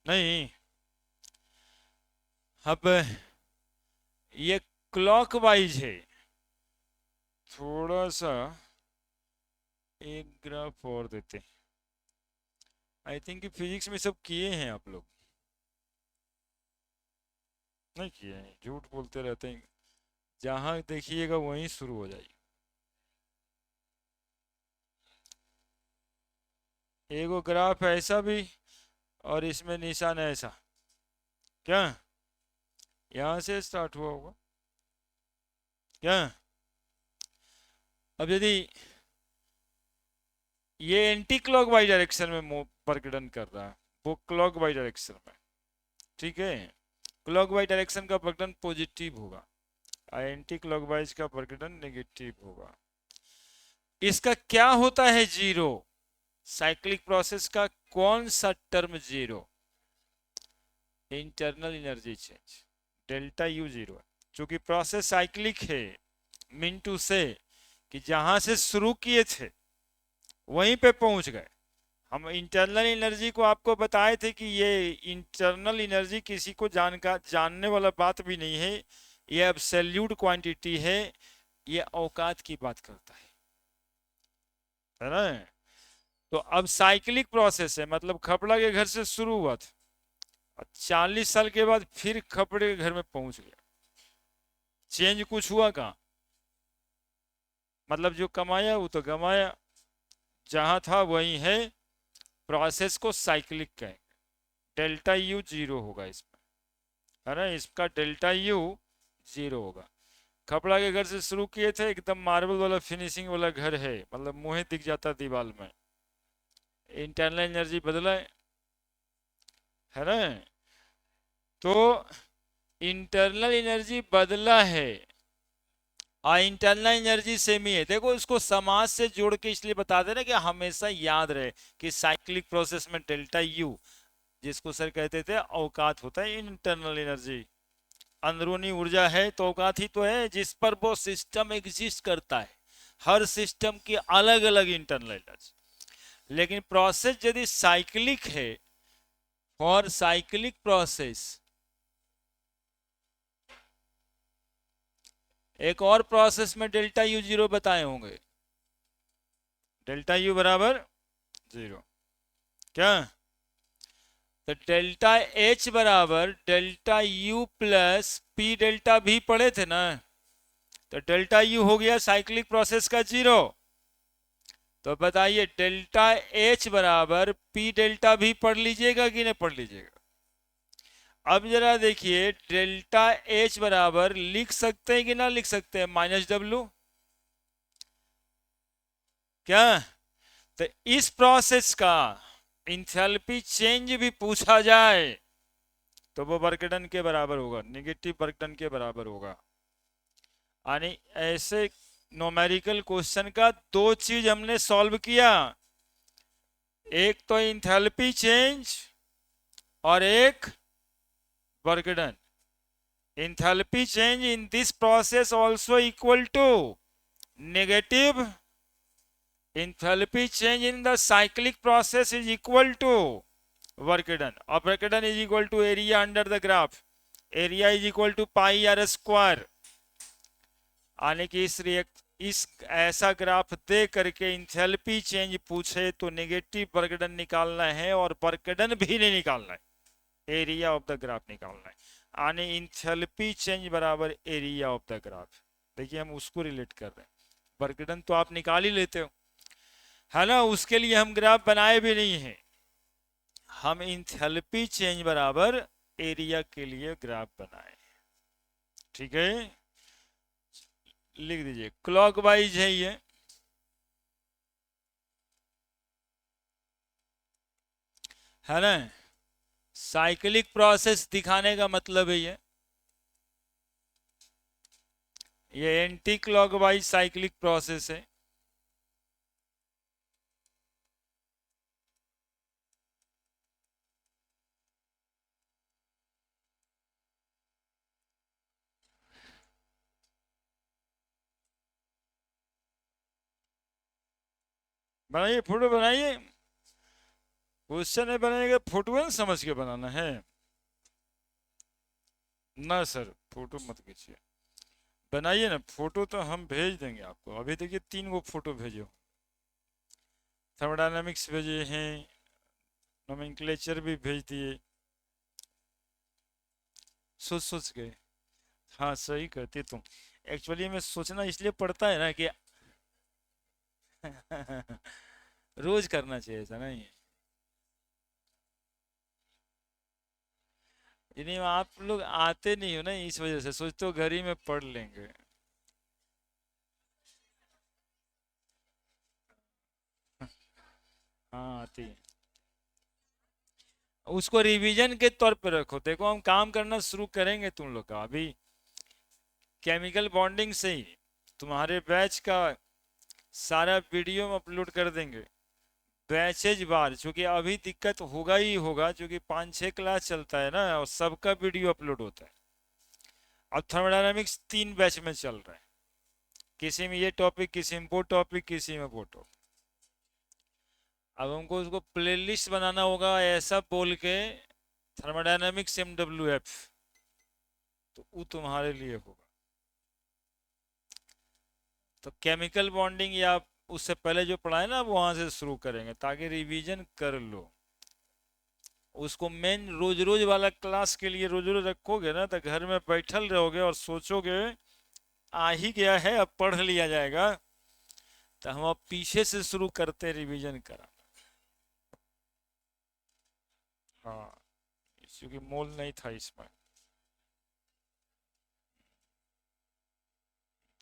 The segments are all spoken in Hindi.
नहीं, अब ये क्लॉकवाइज है। थोड़ा सा एक ग्राफ और देते हैं। आई थिंक फिजिक्स में सब किए हैं आप लोग। नहीं किए हैं, झूठ बोलते रहते हैं। जहां देखिएगा वहीं शुरू हो जाएगी। एगो ग्राफ ऐसा भी, और इसमें निशान ऐसा। क्या? यहाँ से स्टार्ट हुआ होगा क्या? अब यदि ये एंटी क्लॉक वाई डायरेक्शन में प्रकटन कर रहा है, वो क्लॉक वाई डायरेक्शन में, ठीक है, क्लॉक वाई डायरेक्शन का प्रकटन पॉजिटिव होगा, और एंटी क्लॉक वाइज का प्रकटन नेगेटिव होगा। इसका क्या होता है जीरो? साइक्लिक प्रोसेस का कौन सा term zero? Internal energy change, delta U zero है। चूंकि प्रोसेस साइक्लिक है, मीन टू से कि जहां से शुरू किए थे वहीं पे पहुंच गए। हम इंटरनल एनर्जी को आपको बताए थे कि ये इंटरनल एनर्जी किसी को जानने वाला बात भी नहीं है, ये एब्सोल्यूट क्वांटिटी है, ये औकात की बात करता है ना? तो अब साइक्लिक प्रोसेस है, मतलब खपड़ा के घर से शुरू हुआ था और 40 साल के बाद फिर खपड़े के घर में पहुंच गया। चेंज कुछ हुआ कहाँ? मतलब जो कमाया वो तो कमाया, जहां था वही है। प्रोसेस को साइक्लिक कहेंगे। डेल्टा यू जीरो होगा इसमें, है ना? इसका डेल्टा यू जीरो होगा। खपड़ा के घर से शुरू किए थे, एकदम मार्बल वाला फिनिशिंग वाला घर है, मतलब मुंह दिख जाता दीवार में। इंटरनल एनर्जी बदला है ना? तो इंटरनल एनर्जी बदला है और इंटरनल एनर्जी सेम ही है। देखो इसको समाज से जोड़ के इसलिए बता दे रहे कि हमेशा याद रहे कि साइक्लिक प्रोसेस में डेल्टा यू, जिसको सर कहते थे औकात, होता है इंटरनल एनर्जी। अंदरूनी ऊर्जा है तो औकात ही तो है जिस पर वो सिस्टम एग्जिस्ट करता है। हर सिस्टम की अलग अलग इंटरनल एनर्जी। लेकिन प्रोसेस यदि साइक्लिक है, फॉर साइक्लिक प्रोसेस, एक और प्रोसेस में डेल्टा यू जीरो बताए होंगे, डेल्टा यू बराबर जीरो। क्या? तो डेल्टा एच बराबर delta U plus P delta भी पढ़े थे ना? तो डेल्टा यू हो गया साइक्लिक प्रोसेस का जीरो। तो बताइए डेल्टा एच बराबर पी डेल्टा भी पढ़ लीजिएगा कि नहीं पढ़ लीजिएगा? अब जरा देखिए, डेल्टा एच बराबर लिख सकते हैं कि ना लिख सकते हैं? Minus W. क्या? तो इस प्रोसेस का इंथैल्पी चेंज भी पूछा जाए तो वो वर्क डन के बराबर होगा, निगेटिव वर्क डन के बराबर होगा। यानी ऐसे न्यूमेरिकल क्वेश्चन का दो चीज हमने सॉल्व किया, एक तो इंथैल्पी चेंज और एक work done. Enthalpy change in this process also equal to negative enthalpy change in the cyclic process is equal to work done, और work done is equal to area under the graph, area is equal to pi r square। यानी कि इस ऐसा ग्राफ दे करके इंथैल्पी चेंज पूछे तो नेगेटिव वर्क डन निकालना है और वर्क डन भी नहीं निकालना है, एरिया ऑफ द ग्राफ निकालना है। यानी इंथैल्पी चेंज बराबर एरिया ऑफ द ग्राफ। देखिए हम उसको रिलेट कर रहे हैं, वर्क डन तो आप निकाल ही लेते हो, है ना? उसके लिए हम ग्राफ बनाए भी नहीं है, हम इंथैल्पी चेंज बराबर एरिया के लिए ग्राफ बनाए। ठीक है, लिख दीजिए क्लॉकवाइज है ये, है ना? साइक्लिक प्रोसेस दिखाने का मतलब है ये एंटी क्लॉकवाइज साइक्लिक प्रोसेस है। बनाइए, फोटो बनाइए। क्वेश्चन नहीं बनाएगा, फोटो समझ के बनाना है ना सर। फोटो मत खींचिए, बनाइए ना फोटो, तो हम भेज देंगे आपको। अभी देखिए 3 गो फोटो भेजो, थर्मोडायनामिक्स भेजे हैं, नोमेनक्लेचर भी भेज दिए, सोच सोच के। हाँ सही कहते तुम। एक्चुअली में सोचना इसलिए पड़ता है ना कि रोज करना चाहिए, ऐसा नहीं है। यानी आप लोग आते नहीं हो ना, इस वजह से सोचते हो घर ही में पढ़ लेंगे। हाँ आती है। उसको रिवीजन के तौर पे रखो। देखो हम काम करना शुरू करेंगे तुम लोग का अभी, केमिकल बॉन्डिंग से ही तुम्हारे बैच का सारा वीडियो हम अपलोड कर देंगे बैचेज बार, क्योंकि अभी दिक्कत होगा ही होगा, क्योंकि 5-6 क्लास चलता है ना और सबका वीडियो अपलोड होता है। अब थर्मोडायनामिक्स 3 बैच में चल रहा है, किसी में ये टॉपिक, किसी में वो टॉपिक, किसी में वो टॉपिक। अब हमको उसको प्लेलिस्ट बनाना होगा ऐसा बोल के, थर्मोडायनामिक्स MWF, तो वो तुम्हारे लिए होगा। तो केमिकल बॉन्डिंग या उससे पहले जो पढ़ा है ना वहां से शुरू करेंगे, ताकि रिवीजन कर लो। उसको मेन रोज रोज वाला क्लास के लिए रोज रोज रखोगे ना, तो घर में बैठल रहोगे और सोचोगे आ ही गया है अब पढ़ लिया जाएगा। तो हम अब पीछे से शुरू करते रिवीजन करा। हाँ, क्योंकि मोल नहीं था इसमें,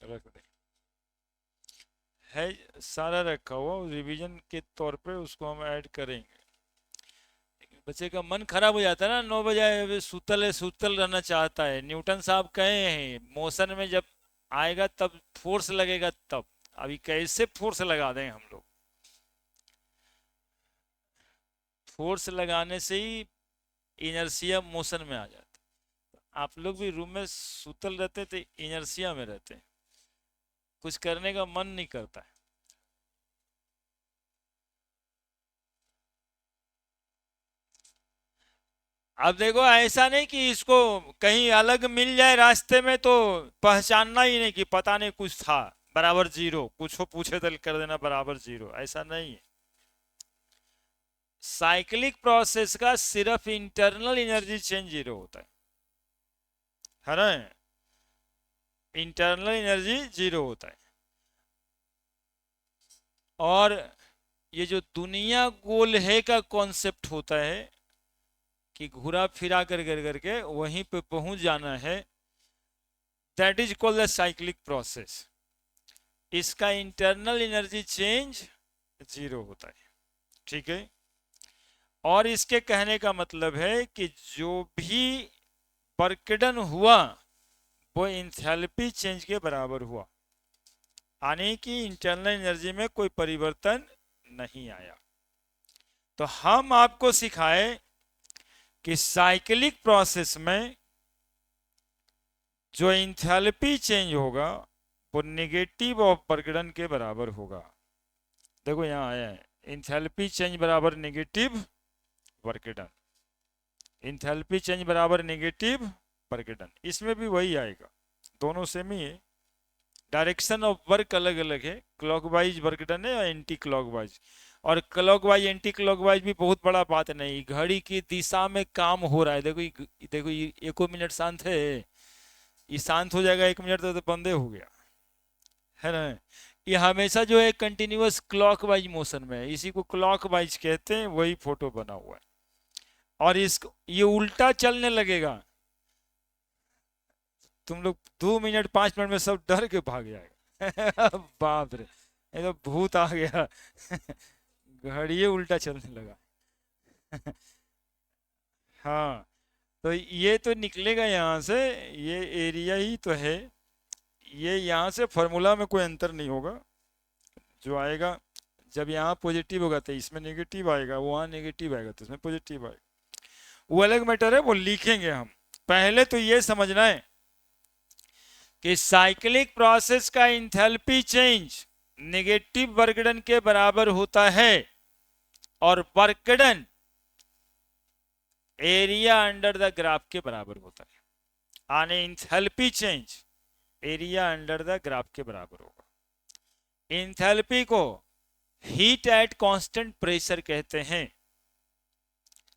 रख दे। है सारा रखा हुआ, रिवीजन के तौर पे उसको हम ऐड करेंगे। बच्चे का मन खराब हो जाता है ना, 9 बजे सुतल है, सुतल रहना चाहता है। न्यूटन साहब कहे हैं मोशन में जब आएगा तब फोर्स लगेगा तब। अभी कैसे फोर्स लगा दें हम लोग? फोर्स लगाने से ही इनर्शिया मोशन में आ जाता है। आप लोग भी रूम में सुतल रहते तो इनर्शिया में रहते हैं, कुछ करने का मन नहीं करता है। अब देखो ऐसा नहीं कि इसको कहीं अलग मिल जाए रास्ते में तो पहचानना ही नहीं कि पता नहीं कुछ था, बराबर जीरो, कुछ हो पूछे तो कर देना बराबर जीरो, ऐसा नहीं है। साइक्लिक प्रोसेस का सिर्फ इंटरनल एनर्जी चेंज जीरो होता है ना? इंटरनल एनर्जी जीरो होता है। और ये जो दुनिया गोल है का कॉन्सेप्ट होता है कि घुरा फिरा कर कर करके वहीं पे पहुंच जाना है, that is called the cyclic process. इसका इंटरनल एनर्जी चेंज जीरो होता है, ठीक है। और इसके कहने का मतलब है कि जो भी वर्क डन हुआ वो इंथैल्पी चेंज के बराबर हुआ, यानी कि इंटरनल एनर्जी में कोई परिवर्तन नहीं आया। तो हम आपको सिखाए कि साइक्लिक प्रोसेस में जो इंथैल्पी चेंज होगा वो नेगेटिव ऑफ वर्क डन के बराबर होगा। देखो यहाँ आया है इंथैल्पी चेंज बराबर negative work done, enthalpy change बराबर नेगेटिव वर्क डन, इसमें भी वही आएगा, दोनों सेम ही है। डायरेक्शन ऑफ वर्क अलग अलग है, क्लॉकवाइज वर्क डन है और एंटी क्लॉकवाइज। और क्लॉकवाइज एंटी क्लॉकवाइज भी बहुत बड़ा बात नहीं, घड़ी की दिशा में काम हो रहा है। देखो देखो ये एको मिनट शांत है, ये शांत हो जाएगा 1 मिनट तो बंदे हो गया, है ना? ये हमेशा जो है कंटिन्यूअस क्लॉकवाइज मोशन में है, इसी को क्लॉकवाइज कहते हैं, वही फोटो बना हुआ है। और इसको ये उल्टा चलने लगेगा, तुम लोग 2 मिनट 5 मिनट में सब डर के भाग जाएगा। बाप रे, ये तो भूत आ गया। घड़िए उल्टा चलने लगा। हाँ, तो ये तो निकलेगा यहाँ से, ये एरिया ही तो है, ये यहाँ से फॉर्मूला में कोई अंतर नहीं होगा। जो आएगा जब यहाँ पॉजिटिव होगा तो इसमें नेगेटिव आएगा, वहाँ नेगेटिव आएगा तो इसमें पॉजिटिव आएगा, वो अलग मैटर है, वो लिखेंगे हम। पहले तो ये समझना है कि साइक्लिक प्रोसेस का enthalpy change negative work done के बराबर होता है, और work done area under the graph के बराबर होता है। आने enthalpy change area under the graph के बराबर होगा। इंथैल्पी को हीट एट कांस्टेंट प्रेशर कहते हैं।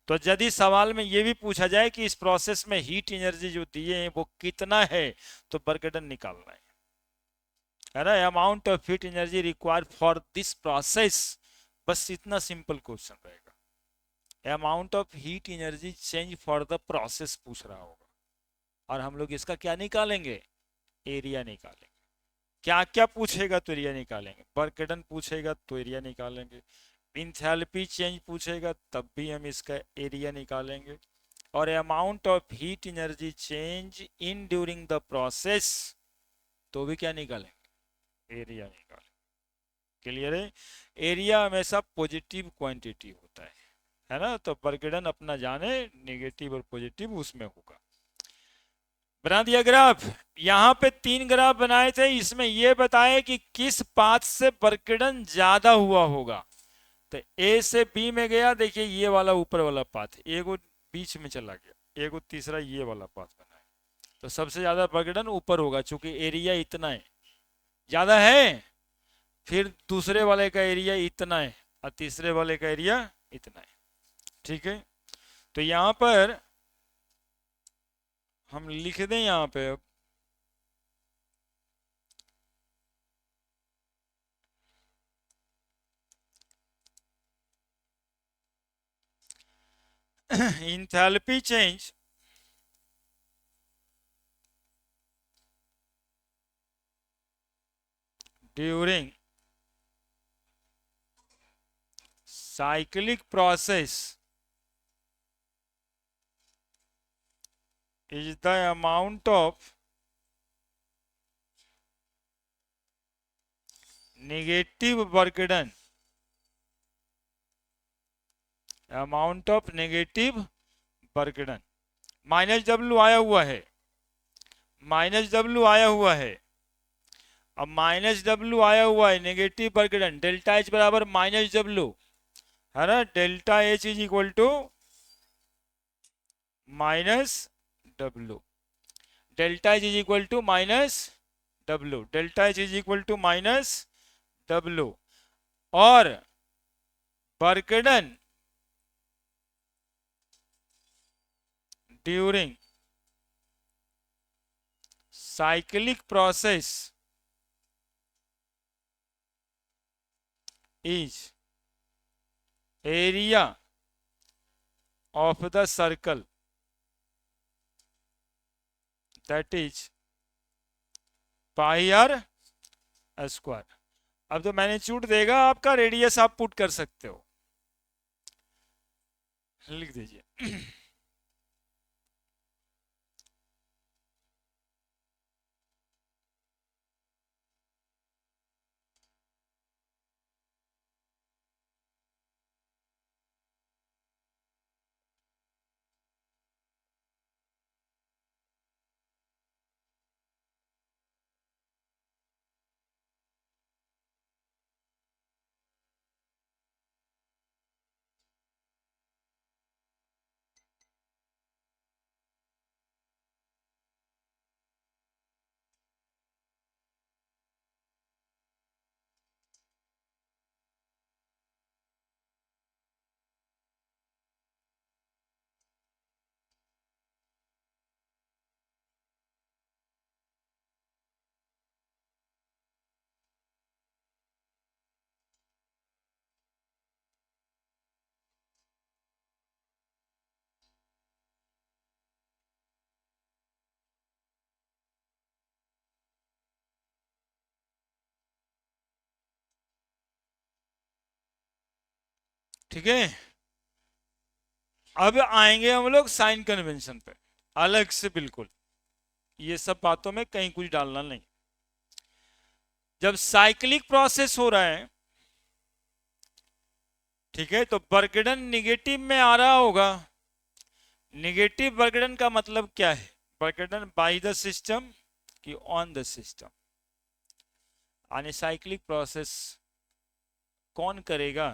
तो यदि सवाल में यह भी पूछा जाए कि इस प्रोसेस में हीट एनर्जी जो दिए हैं वो कितना है, तो वर्क डन निकालना है ना, amount of heat energy required for this process. बस इतना सिंपल क्वेश्चन रहेगा। Amount of heat energy change for the process पूछ रहा होगा, और हम लोग इसका क्या निकालेंगे, एरिया निकालेंगे। क्या क्या पूछेगा तो एरिया निकालेंगे, वर्क डन पूछेगा तो एरिया निकालेंगे, इंथैल्पी चेंज पूछेगा तब भी हम इसका एरिया निकालेंगे, और amount of heat energy change in during the process तो भी क्या निकालेंगे, एरिया निकालेंगे। क्लियर है? एरिया हमेशा पॉजिटिव क्वांटिटी होता है ना, तो वर्क डन अपना जाने नेगेटिव और पॉजिटिव उसमें होगा। बना दिया ग्राफ। यहां पे 3 ग्राफ बनाए थे, इसमें यह बताए कि किस पाथ से वर्क डन ज्यादा हुआ होगा। तो ए से बी में गया, देखिए ये वाला ऊपर वाला पाथ, एगो बीच में चला गया, एगो तीसरा ये वाला पाथ बना है। तो सबसे ज्यादा वर्क डन ऊपर होगा, चूंकि एरिया इतना है, ज्यादा है। फिर दूसरे वाले का एरिया इतना है, और तीसरे वाले का एरिया इतना है। ठीक है, तो यहां पर हम लिख दें यहां पे अब enthalpy change during cyclic process is the amount of negative work done, amount of negative work done. Minus W आया हुआ है, माइनस डब्ल्यू आया हुआ है। अब माइनस डब्ल्यू आया हुआ है, negative work done, delta H बराबर माइनस डब्ल्यू है ना, delta H is equal to minus W, delta H is equal to minus W, delta H is equal to minus W, और work done during cyclic process is area of the circle, that is pi r square. अब तो मैग्नीट्यूड देगा आपका, रेडियस आप पुट कर सकते हो, लिख दीजिए। ठीक है, अब आएंगे हम लोग साइन कन्वेंशन पे अलग से, बिल्कुल ये सब बातों में कहीं कुछ डालना नहीं। जब साइक्लिक प्रोसेस हो रहा है, ठीक है, तो वर्क डन निगेटिव में आ रहा होगा। निगेटिव वर्क डन का मतलब क्या है, work done by the system कि ऑन द सिस्टम। यानी साइक्लिक प्रोसेस कौन करेगा,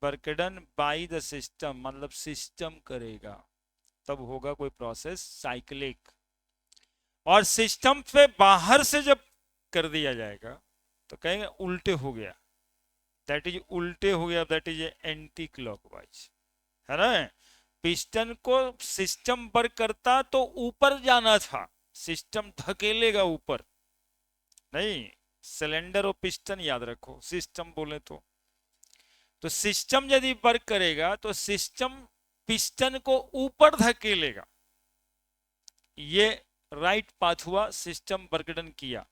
वर्कडन बाय द सिस्टम, मतलब सिस्टम करेगा, तब होगा कोई प्रोसेस साइक्लिक। और सिस्टम पे बाहर से जब कर दिया जाएगा तो कहेंगे उल्टे हो गया, दैट इज उल्टे हो गया, दैट इज एंटी क्लॉकवाइज, है ना। पिस्टन को सिस्टम पर करता तो ऊपर जाना था, सिस्टम धकेलेगा ऊपर, नहीं, सिलेंडर और पिस्टन याद रखो, सिस्टम बोले तो सिस्टम यदि वर्क करेगा तो सिस्टम पिस्टन को ऊपर धकेलेगा, ये राइट पाथ हुआ, सिस्टम वर्कडन किया।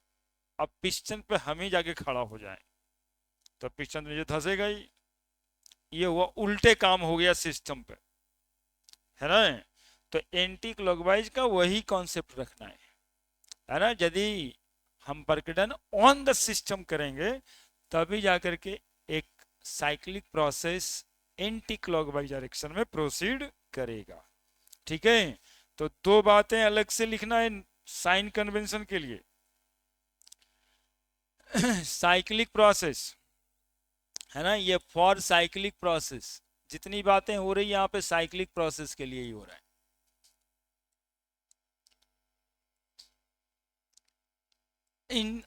अब पिस्टन पे हम ही जाके खड़ा हो जाए तो पिस्टन नीचे धंसेगा ही, ये हुआ उल्टे काम हो गया सिस्टम पे, है ना। तो एंटी क्लॉकवाइज का वही कॉन्सेप्ट रखना है ना। यदि हम वर्कडन ऑन द सिस्टम करेंगे तभी जाकर के एक cyclic process anti clockwise direction में प्रोसीड करेगा, ठीक है। तो दो बातें अलग से लिखना है साइन कन्वेंशन के लिए। साइक्लिक प्रोसेस है ना, ये फॉर साइक्लिक प्रोसेस, जितनी बातें हो रही यहाँ पे साइक्लिक प्रोसेस के लिए ही हो रहा है। In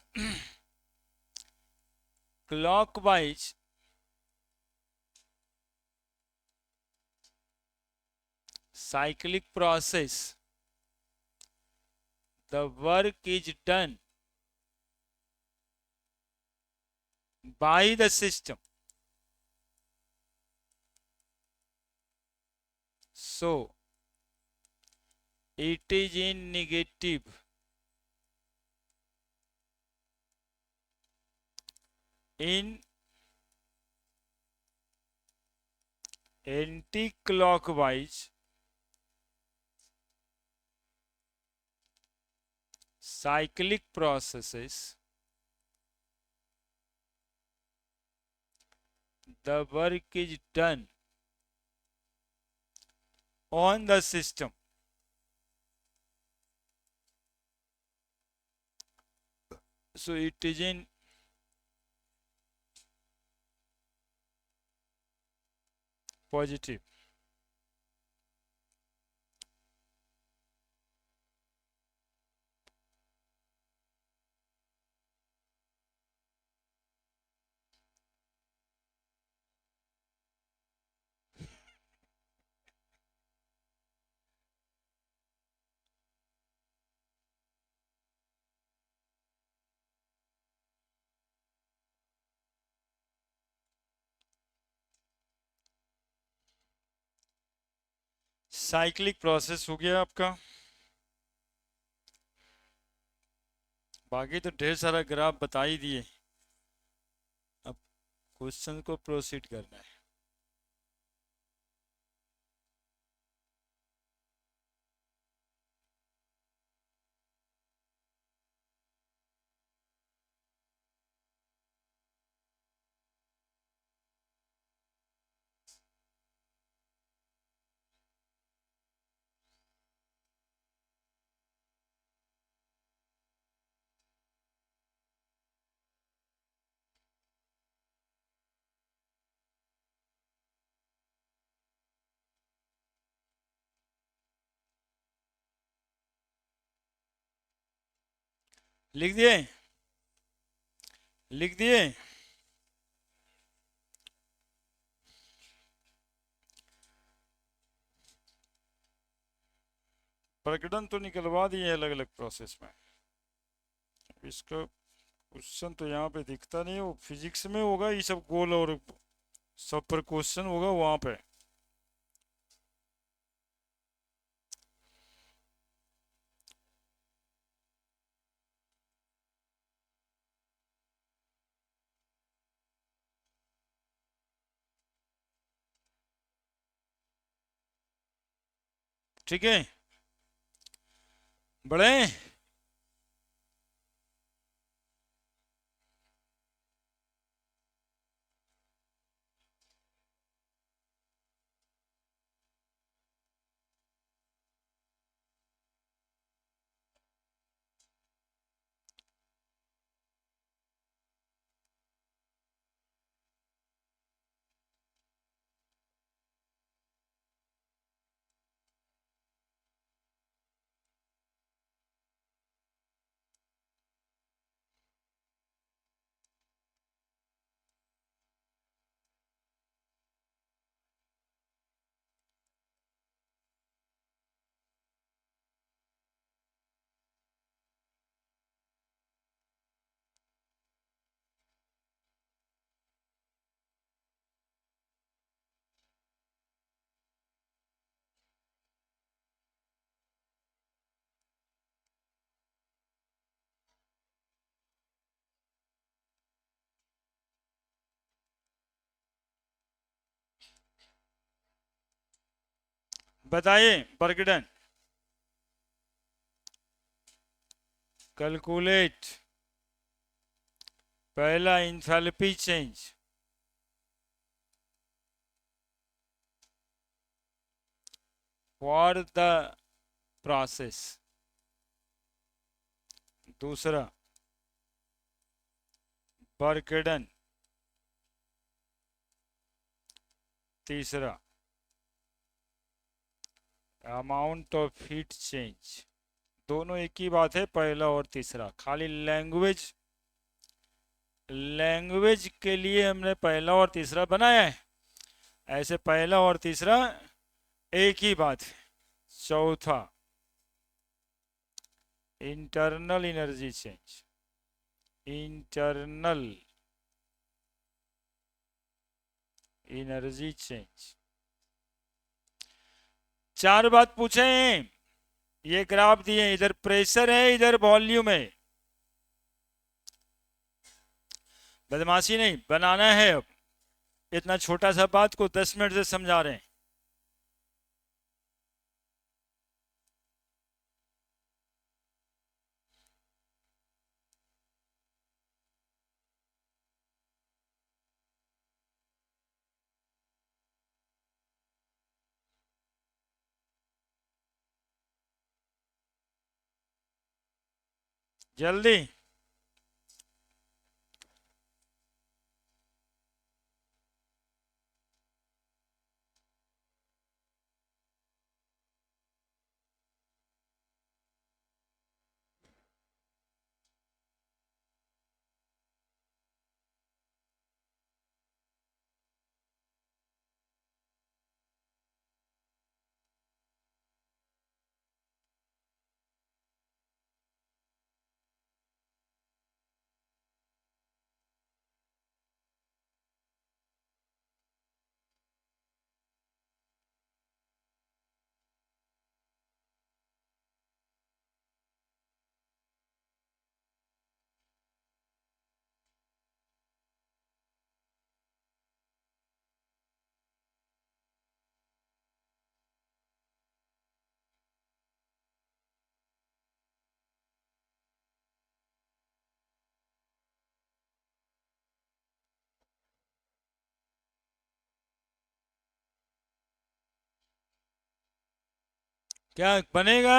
clockwise cyclic process, the work is done by the system, so it is in negative, in anti-clockwise cyclic processes, the work is done on the system, so it is in positive। Cyclic process हो गया आपका। बाकी तो ढेर सारा ग्राफ बता ही दिए, अब क्वेश्चन को प्रोसीड करना है। लिख दिए, लिख दिए। प्रकटन तो निकलवा दिए अलग अलग प्रोसेस में, इसका क्वेश्चन तो यहाँ पे दिखता नहीं, वो फिजिक्स में होगा, ये सब गोल और सब पर क्वेश्चन होगा वहां पे। ठीक है, बड़े बताइए वर्क डन। कैलकुलेट पहला enthalpy change for the process, दूसरा वर्क डन, तीसरा अमाउंट ऑफ हीट चेंज। दोनों एक ही बात है, पहला और तीसरा, खाली लैंग्वेज लैंग्वेज के लिए हमने पहला और तीसरा बनाया है। ऐसे पहला और तीसरा एक ही बात है। चौथा internal energy change, internal energy change. चार बात पूछे हैं, ये ग्राफ दिए, इधर प्रेशर है इधर वॉल्यूम है। बदमाशी नहीं बनाना है। अब इतना छोटा सा बात को 10 मिनट से समझा रहे हैं। जल्दी क्या बनेगा?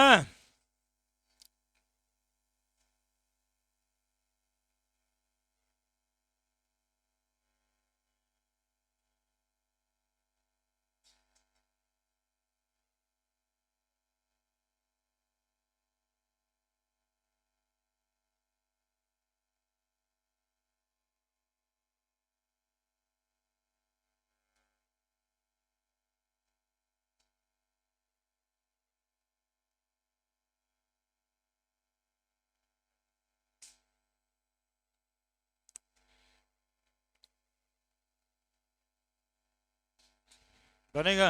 बनेगा?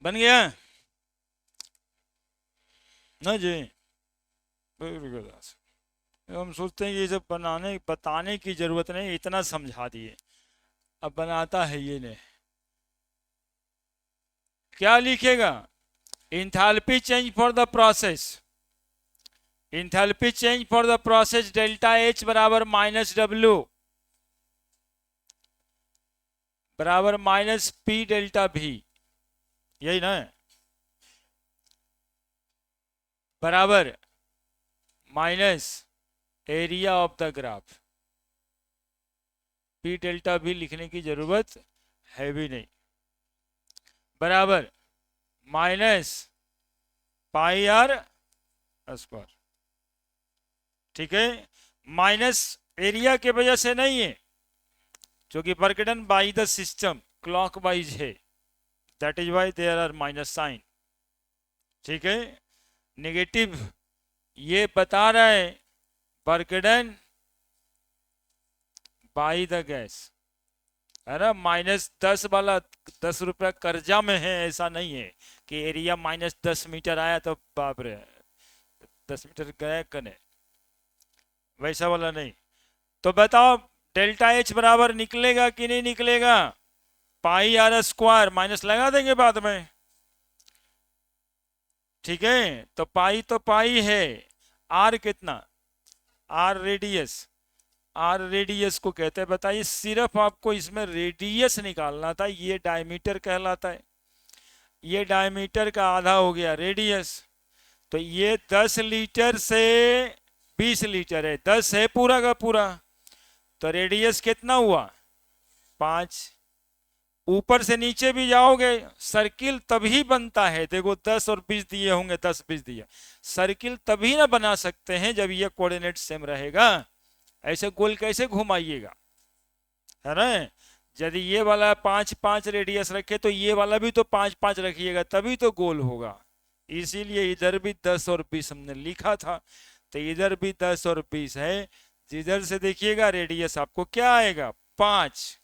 बन गया ना जी? बिल्कुल। हम सोचते हैं कि ये सब बताने की जरूरत नहीं, इतना समझा दिए। अब बनाता है ये नहीं। क्या लिखेगा? Enthalpy change for the process, enthalpy change for the process delta H बराबर -W बराबर -P डेल्टा V, यही ना? बराबर minus area of the graph. P delta V लिखने की जरूरत है भी नहीं। बराबर माइनस पाई आर स्क्वायर। ठीक है, माइनस एरिया के वजह से नहीं है, क्योंकि work done by the system clockwise है, that is why there are minus sign. ठीक है, नेगेटिव ये बता रहा है work done by the gas, है ना? -10 वाला 10 रुपया कर्जा में है, ऐसा नहीं है कि एरिया -10 मीटर आया तो बाप रे 10 मीटर गया कने, वैसा वाला नहीं। तो बताओ डेल्टा एच बराबर निकलेगा कि नहीं निकलेगा? पाई आर स्क्वायर, माइनस लगा देंगे बाद में, ठीक है, तो पाई है। आर कितना, आर रेडियस, आर रेडियस को कहते हैं। बताइए, सिर्फ आपको इसमें रेडियस निकालना था, ये डायमीटर कहलाता है, ये डायमीटर का आधा हो गया रेडियस। तो ये 10 लीटर से 20 लीटर है, 10 है पूरा का पूरा, तो रेडियस कितना हुआ, 5। ऊपर से नीचे भी जाओगे, सर्किल तभी बनता है, देखो 10 और 20 दिए होंगे, 10 20 दिए, सर्किल तभी ना बना सकते हैं जब ये कोऑर्डिनेट सेम रहेगा। ऐसे गोल कैसे घुमाइएगा, है ना। यदि ये वाला 5 5 रेडियस रखे तो ये वाला भी तो 5 5 रखिएगा, तभी तो गोल होगा। इसीलिए इधर भी 10 और 20 हमने लिखा था, तो इधर भी 10 और 20 है। जिधर से देखिएगा रेडियस आपको क्या आएगा, 5।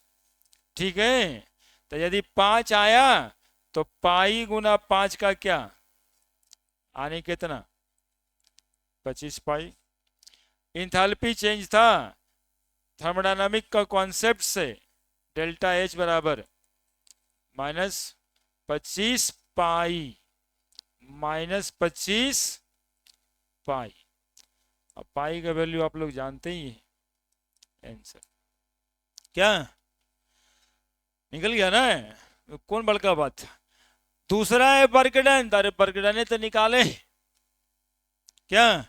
ठीक है, तो यदि 5 आया तो पाई गुना 5 का क्या आने, कितना, 25 पाई। इंथैल्पी चेंज था थर्मोडायनामिक का कॉन्सेप्ट से, डेल्टा एच बराबर -25 पाई, -25 पाई। अब पाई का वैल्यू आप लोग जानते ही हैं, आंसर क्या निकल गया ना, कौन बड़का बात था। दूसरा है बर्कडन, अरे बर्कडन तो निकाले क्या,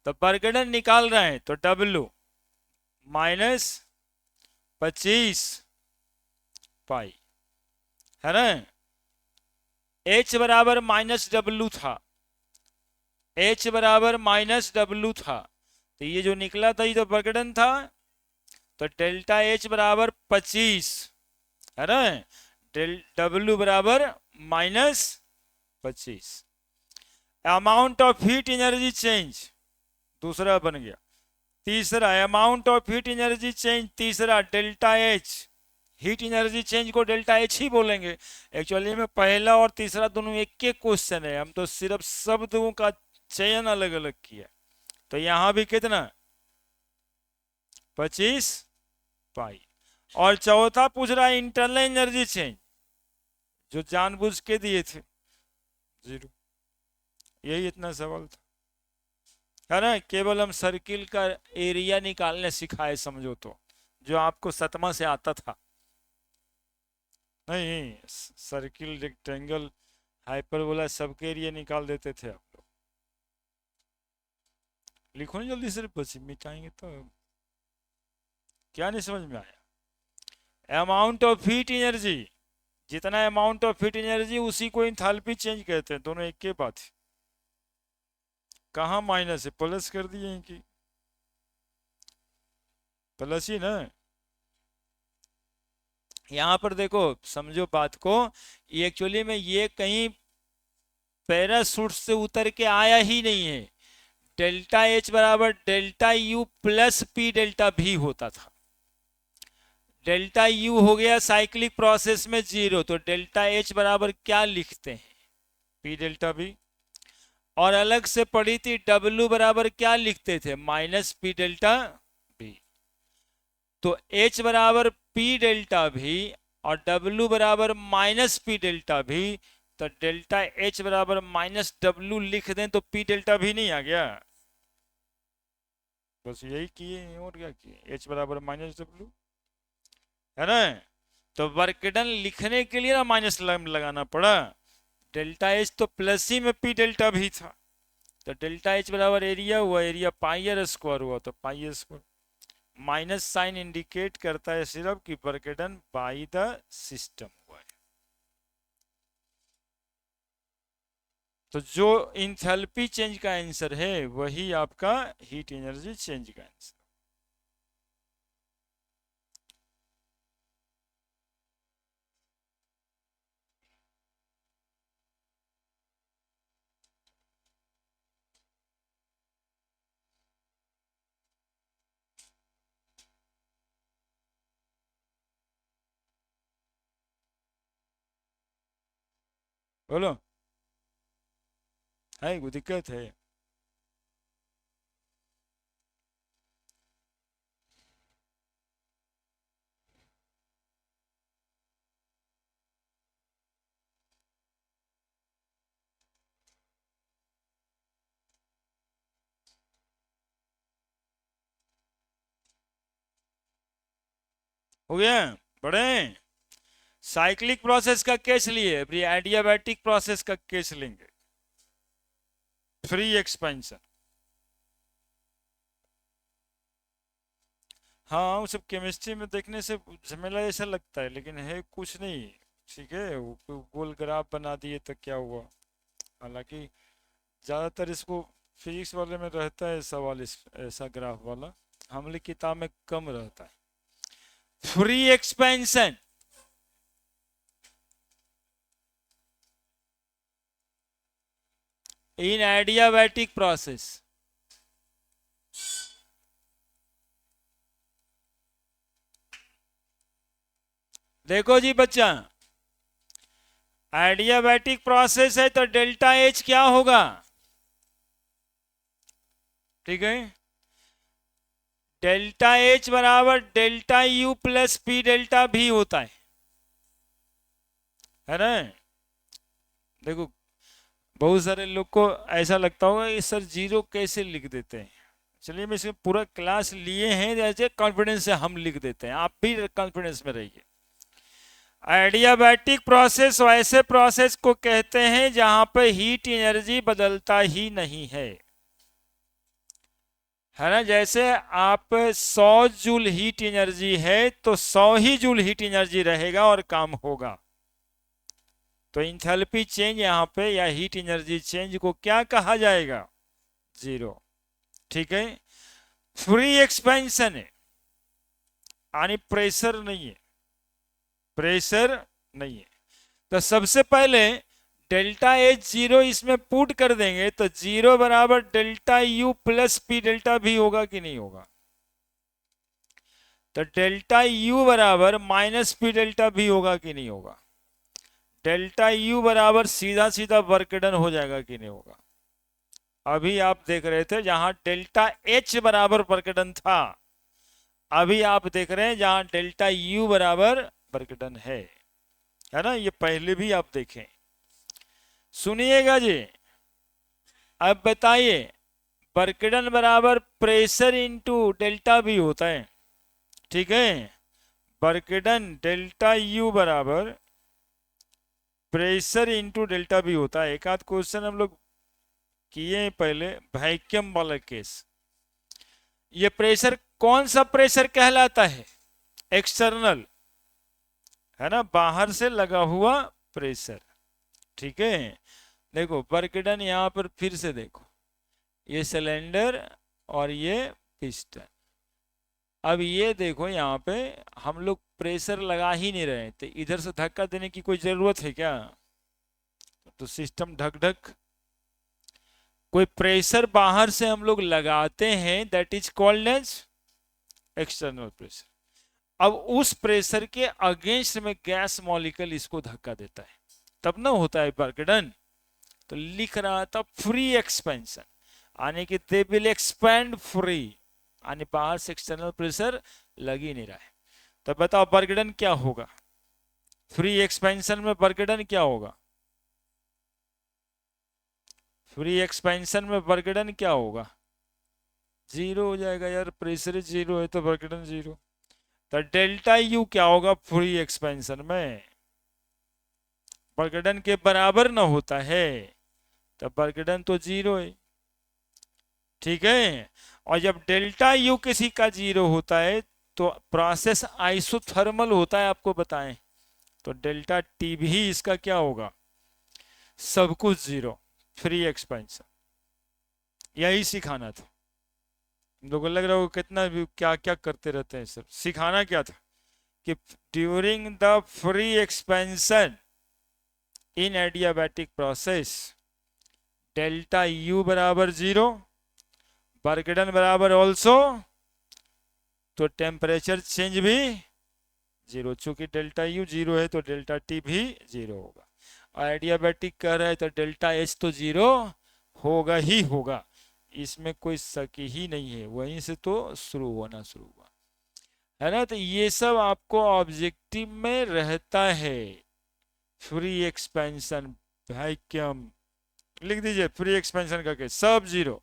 तो बर्कडन निकाल रहे हैं, तो W -25 पाई, है ना। H बराबर -W था, H बराबर -W था, तो ये जो निकला था ये तो बर्कडन था, तो डेल्टा H बराबर 25, है ना, डेल W बराबर -25। Amount of heat energy change दूसरा बन गया। तीसरा amount of heat energy change, तीसरा delta H, heat energy change को डेल्टा एच ही बोलेंगे। एक्चुअली में पहला और तीसरा दोनों एक एक क्वेश्चन है, हम तो सिर्फ शब्दों का चयन अलग अलग किया। तो यहां भी कितना, 25 पाई। और चौथा पूछ रहा है इंटरनल एनर्जी चेंज, जो जानबूझ के दिए थे 0। यही इतना सवाल था, है ना। केवल हम सर्किल का एरिया निकालने सिखाए समझो तो, जो आपको सतमा से आता था। नहीं, सर्किल, रेक्टेंगल, हाइपरबोला सबके एरिया निकाल देते थे आप लोग। लिखो ना जल्दी से, बच्चे मिटाएंगे तो क्या नहीं समझ में आया। अमाउंट ऑफ हीट एनर्जी, जितना अमाउंट ऑफ हीट एनर्जी उसी को इंथैल्पी चेंज कहते हैं, दोनों एक के बात है। कहाँ माइनस है, प्लस कर दिए इनकी, प्लस ही ना। यहां पर देखो समझो बात को, ये एक्चुअली में ये कहीं पैराशूट से उतर के आया ही नहीं है। डेल्टा एच बराबर delta U plus P delta भी होता था। डेल्टा यू हो गया साइक्लिक प्रोसेस में 0, तो डेल्टा एच बराबर क्या लिखते हैं, पी डेल्टा बी। और अलग से पढ़ी थी W बराबर क्या लिखते थे, -P डेल्टा बी। तो H बराबर P डेल्टा भी और W बराबर -P डेल्टा भी, तो डेल्टा H बराबर -W लिख दें तो P डेल्टा भी नहीं आ गया। बस यही किए और क्या किए, H बराबर -W, है ना। तो वर्क डन लिखने के लिए ना माइनस लगाना पड़ा। डेल्टा एच तो प्लस ही में पी डेल्टा भी था, तो डेल्टा एच बराबर एरिया हुआ, एरिया पाई आर स्क्वायर हुआ, तो pi r square. Minus sign indicate करता है सिर्फ कि work done by the system हुआ है। तो जो इंथैल्पी चेंज का आंसर है वही आपका हीट एनर्जी चेंज का आंसर। बोलो, है कोई दिक्कत है। हो गया, बड़े साइक्लिक प्रोसेस का केस लिए, अभी एडियाबैटिक प्रोसेस का केस लेंगे, फ्री एक्सपेंशन। हाँ वो सब केमिस्ट्री में देखने से झमेला ऐसा लगता है, लेकिन है कुछ नहीं। ठीक है, वो गोल ग्राफ बना दिए तो क्या हुआ। हालांकि ज़्यादातर इसको फिजिक्स वाले में रहता है सवाल, इस ऐसा ग्राफ वाला, हमारी किताब में कम रहता है। Free expansion in adiabatic process. देखो जी बच्चा, एडियाबैटिक प्रोसेस है तो डेल्टा एच क्या होगा, ठीक है, डेल्टा एच बराबर delta U plus P delta भी होता है ना। देखो बहुत सारे लोग को ऐसा लगता होगा ये सर जीरो कैसे लिख देते हैं। चलिए मैं इसमें पूरा क्लास लिए हैं, जैसे कॉन्फिडेंस से हम लिख देते हैं, आप भी कॉन्फिडेंस में रहिए। एडियाबैटिक प्रोसेस ऐसे प्रोसेस को कहते हैं जहां पर हीट एनर्जी बदलता ही नहीं है ना। जैसे आप 100 जूल हीट एनर्जी है तो 100 ही जूल हीट एनर्जी रहेगा और काम होगा। तो इंथैल्पी चेंज यहाँ पे या हीट एनर्जी चेंज को क्या कहा जाएगा, जीरो। ठीक है, फ्री एक्सपेंशन है यानी प्रेशर नहीं है, प्रेशर नहीं है। तो सबसे पहले डेल्टा एच जीरो इसमें पुट कर देंगे तो जीरो बराबर delta U plus P delta भी होगा कि नहीं होगा। तो डेल्टा यू बराबर माइनस पी डेल्टा भी होगा कि नहीं होगा। डेल्टा यू बराबर सीधा सीधा वर्क डन हो जाएगा कि नहीं होगा। अभी आप देख रहे थे जहां डेल्टा एच बराबर वर्क डन था, अभी आप देख रहे हैं जहां डेल्टा यू बराबर वर्क डन है ना। ये पहले भी आप देखें, सुनिएगा जी। अब बताइए, वर्क डन बराबर प्रेशर इंटू डेल्टा भी होता है, ठीक है। वर्क डन डेल्टा यू बराबर प्रेशर इंटू डेल्टा भी होता है। एक आध क्वेश्चन हम लोग किए पहले, वैक्यूम वाला केस। ये प्रेशर कौन सा प्रेशर कहलाता है, एक्सटर्नल है ना, बाहर से लगा हुआ प्रेशर। ठीक है, देखो वर्क डन यहां पर फिर से देखो, ये सिलेंडर और ये पिस्टन। अब ये देखो यहाँ पे हम लोग प्रेशर लगा ही नहीं रहे, तो इधर से धक्का देने की कोई जरूरत है क्या। तो सिस्टम ढक ढक, कोई प्रेशर बाहर से हम लोग लगाते हैं, that is called as external pressure. अब उस प्रेशर के अगेंस्ट में गैस मॉलिक्यूल इसको धक्का देता है, तब ना होता है वर्क डन। तो लिख रहा था फ्री एक्सपेंशन, यानी कि दे विल एक्सपेंड फ्री, यानी बाहर से एक्सटर्नल प्रेशर लग ही नहीं रहा है। तो बताओ वर्क डन क्या होगा, फ्री एक्सपेंशन में वर्क डन क्या होगा, फ्री एक्सपेंशन में वर्क डन क्या होगा, जीरो हो जाएगा यार। प्रेशर जीरो है तो वर्क डन जीरो। तो डेल्टा यू क्या होगा फ्री एक्सपेंशन में, वर्क डन के बराबर ना होता है, तो वर्क डन तो जीरो है। ठीक है, और जब डेल्टा यू किसी का जीरो होता है तो प्रोसेस आइसोथर्मल होता है, आपको बताएं। तो डेल्टा टी भी इसका क्या होगा, सब कुछ जीरो, फ्री एक्सपेंशन। यही सिखाना था। लोगों को लग रहा हो कितना भी क्या क्या करते रहते हैं सर, सिखाना क्या था कि during the free expansion in adiabatic process delta U बराबर जीरो, वर्क डन बराबर ऑल्सो, तो टेम्परेचर चेंज भी जीरो। चूंकि डेल्टा यू जीरो है तो डेल्टा टी भी जीरो होगा। और एडियाबैटिक कह रहा है तो डेल्टा एच तो जीरो होगा ही होगा, इसमें कोई शक ही नहीं है। वहीं से तो शुरू हुआ है ना। तो ये सब आपको ऑब्जेक्टिव में रहता है। फ्री एक्सपेंशन वैक्यूम लिख दीजिए, फ्री एक्सपेंशन करके सब zero.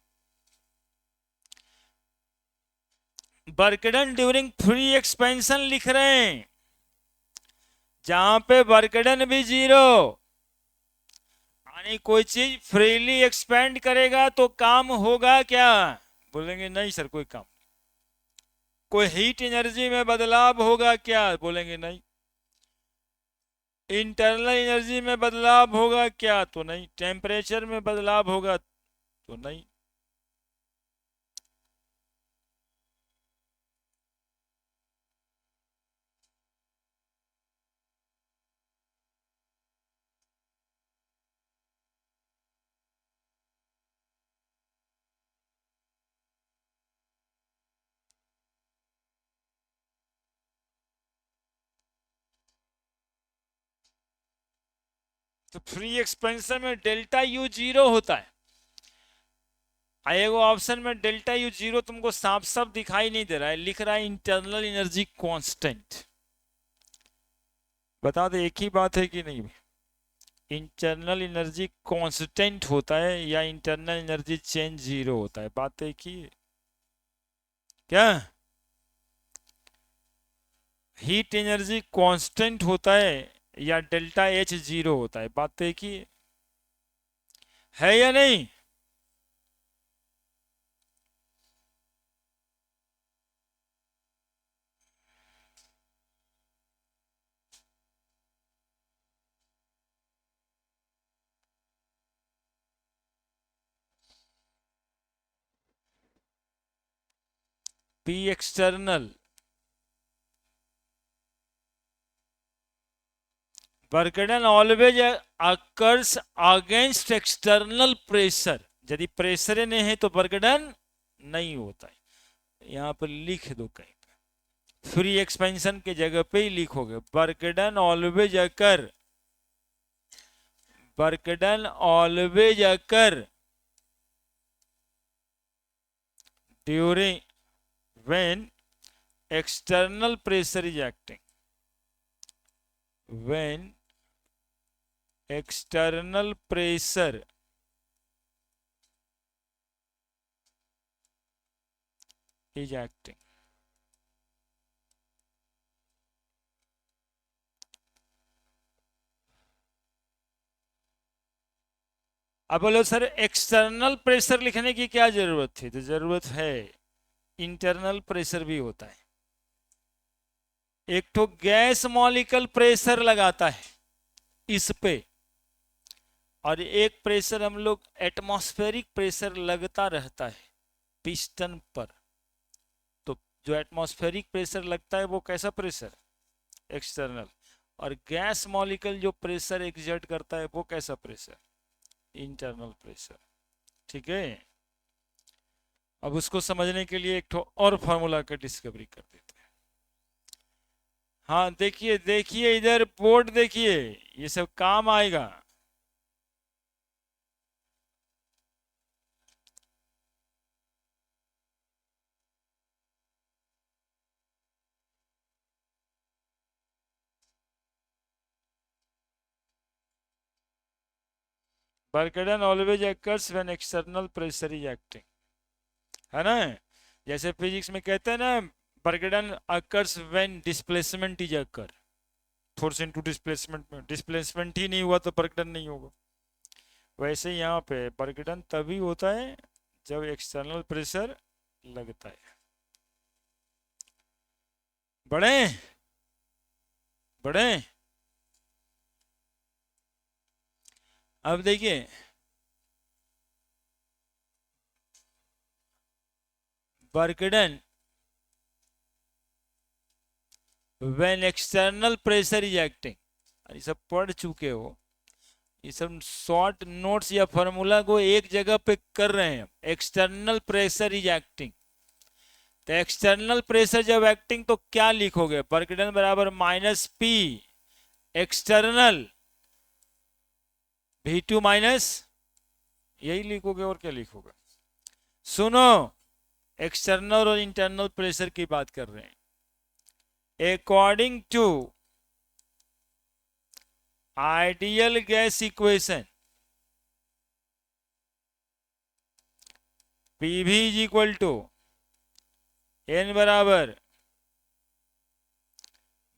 Work done during free expansion लिख रहे हैं, जहां पे वर्क डन भी जीरो, यानी कोई चीज फ्रीली एक्सपेंड करेगा तो काम होगा क्या? बोलेंगे नहीं सर कोई काम। कोई हीट एनर्जी में बदलाव होगा क्या? बोलेंगे नहीं। इंटरनल एनर्जी में बदलाव होगा क्या? तो नहीं। टेम्परेचर में बदलाव होगा? तो नहीं। तो फ्री एक्सपेंशन में डेल्टा यू जीरो होता है। एगो ऑप्शन में डेल्टा यू जीरो तुमको साफ साफ दिखाई नहीं दे रहा है, लिख रहा है इंटरनल एनर्जी कांस्टेंट। बता दे एक ही बात है कि नहीं? इंटरनल एनर्जी कांस्टेंट होता है या इंटरनल एनर्जी चेंज जीरो होता है? बात एक ही है क्या? हीट एनर्जी कांस्टेंट होता है या डेल्टा एच जीरो होता है? बात एक ही है या नहीं? P external work done always occurs against external pressure. यदि प्रेशर नहीं है तो वर्क डन नहीं होता है। यहां पर लिख दो कहीं पे, फ्री एक्सपेंशन के जगह पे ही लिखोगे work done always occur, work done always occur during when external pressure is acting, when external pressure is acting। अब बोलो सर एक्सटर्नल प्रेशर लिखने की क्या जरूरत थी? तो जरूरत है, इंटरनल प्रेशर भी होता है। एक तो गैस मॉलिक्यूल प्रेशर लगाता है इस पे, और एक प्रेशर हम लोग एटमॉस्फेरिक प्रेशर लगता रहता है पिस्टन पर। तो जो एटमॉस्फेरिक प्रेशर लगता है वो कैसा प्रेशर? एक्सटर्नल। और गैस मॉलिक्यूल जो प्रेशर एक्सर्ट करता है वो कैसा प्रेशर? Internal pressure. ठीक है। अब उसको समझने के लिए एक और फॉर्मूला का डिस्कवरी कर देते हैं। हाँ देखिए देखिए इधर बोर्ड देखिए, ये सब काम आएगा। Work done always occurs when external pressure is acting, है ना? जैसे फिजिक्स में कहते हैं ना, work done occurs when displacement is occur, force into displacement में डिस्प्लेसमेंट ही नहीं हुआ तो वर्क डन नहीं होगा। वैसे यहाँ पे वर्क डन तभी होता है जब एक्सटर्नल प्रेशर लगता है। बढ़े बढ़े। अब देखिए work done when external pressure is acting, ये सब पढ़ चुके हो, ये सब शॉर्ट नोट्स या फॉर्मूला को एक जगह पे कर रहे हैं। एक्सटर्नल प्रेशर इज एक्टिंग, तो एक्सटर्नल प्रेशर जब एक्टिंग तो क्या लिखोगे? वर्क डन बराबर minus P external V2 minus, यही लिखोगे और क्या लिखोगे? सुनो, एक्सटर्नल और इंटरनल प्रेशर की बात कर रहे हैं। According to ideal gas equation PV is equal to n बराबर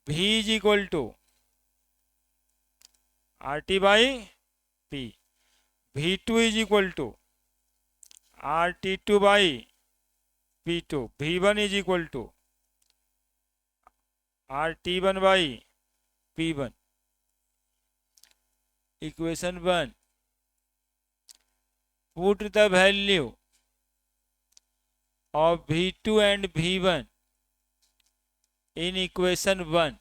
V is equal to R T by P, V2 is equal to R T two by P2, V1 is equal to R T one by P1। Equation 1, put the value of V2 and V1 in equation 1,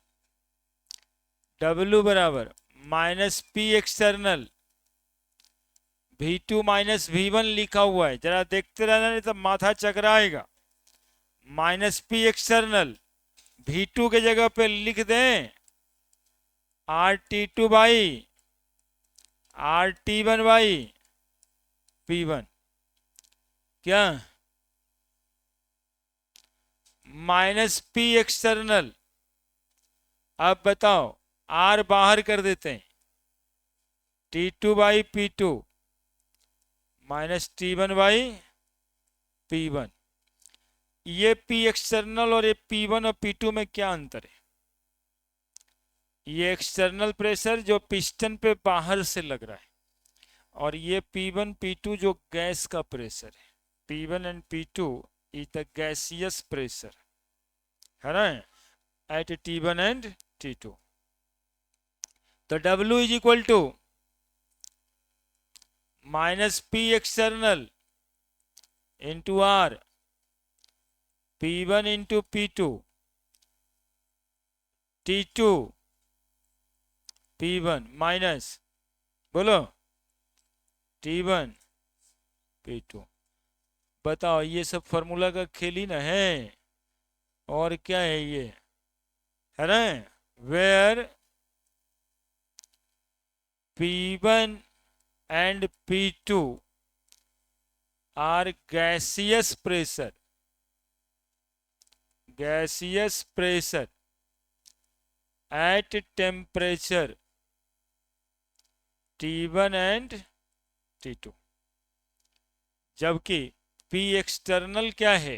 W बराबर minus P external, V2 minus V1 लिखा हुआ है, जरा देखते रहना नहीं तो माथा चकराएगा। माइनस पी एक्सटर्नल V2 के जगह पे लिख दें RT2 by RT1 by P1, क्या माइनस पी एक्सटर्नल। अब बताओ R बाहर कर देते हैं, T2 by P2 minus T1 by P1। ये P एक्सटर्नल और ये P1 और P2 में क्या अंतर है? ये एक्सटर्नल प्रेशर जो पिस्टन पे बाहर से लग रहा है, और ये P1 P2 जो गैस का प्रेशर है। P1 and P2 is the gaseous pressure, है ना, एट T1 एंड T2। तो W is equal to minus P external into R, P1 into P2 T2 P1 minus बोलो T1 P2। बताओ ये सब फॉर्मूला का खेल ही ना है, और क्या है ये, है ना, where P1 and P2 are gaseous pressure at temperature T1 and T2, जबकि P एक्सटर्नल क्या है,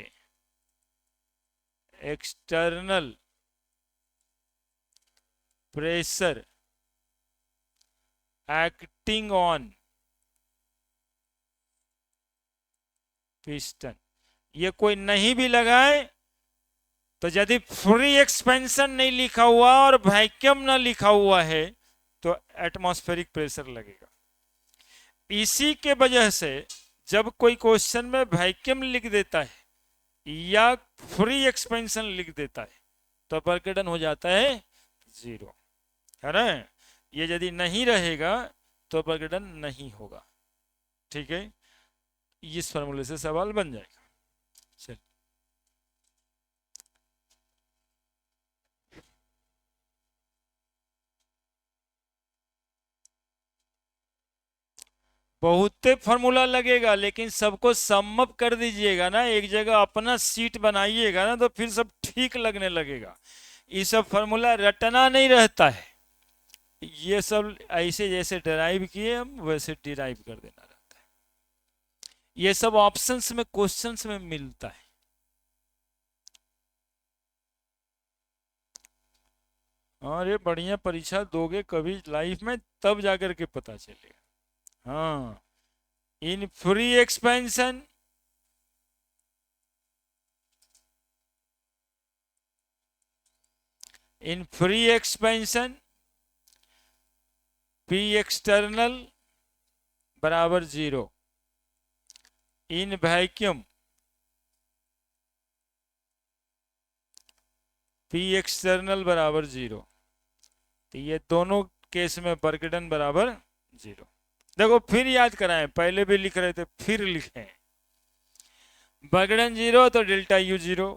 external pressure acting on piston. ये कोई नहीं भी लगाए तो यदि फ्री एक्सपेंशन नहीं लिखा हुआ और वैक्यूम ना लिखा हुआ है तो एटमॉस्फेरिक प्रेशर लगेगा। इसी के वजह से जब कोई क्वेश्चन में वैक्यूम लिख देता है या फ्री एक्सपेंशन लिख देता है तो प्रकटन हो जाता है 0, है ना। ये यदि नहीं रहेगा तो प्रकटन नहीं होगा। ठीक है, इस फॉर्मूले से सवाल बन जाएगा। चल, बहुते फॉर्मूला लगेगा लेकिन सबको सम अप कर दीजिएगा ना, एक जगह अपना सीट बनाइएगा ना तो फिर सब ठीक लगने लगेगा। ये सब फॉर्मूला रटना नहीं रहता है, ये सब ऐसे जैसे डिराइव किए हम वैसे डिराइव कर देना रहता है। ये सब ऑप्शंस में क्वेश्चंस में मिलता है। हाँ, ये बढ़िया परीक्षा दोगे कभी लाइफ में तब जाकर के पता चलेगा। हाँ, in free expansion P external बराबर 0, इन वैक्यूम P एक्सटर्नल बराबर 0। तो ये दोनों केस में वर्कडन बराबर 0। देखो फिर याद कराएं, पहले भी लिख रहे थे फिर लिखें। वर्कडन 0 तो डेल्टा U 0।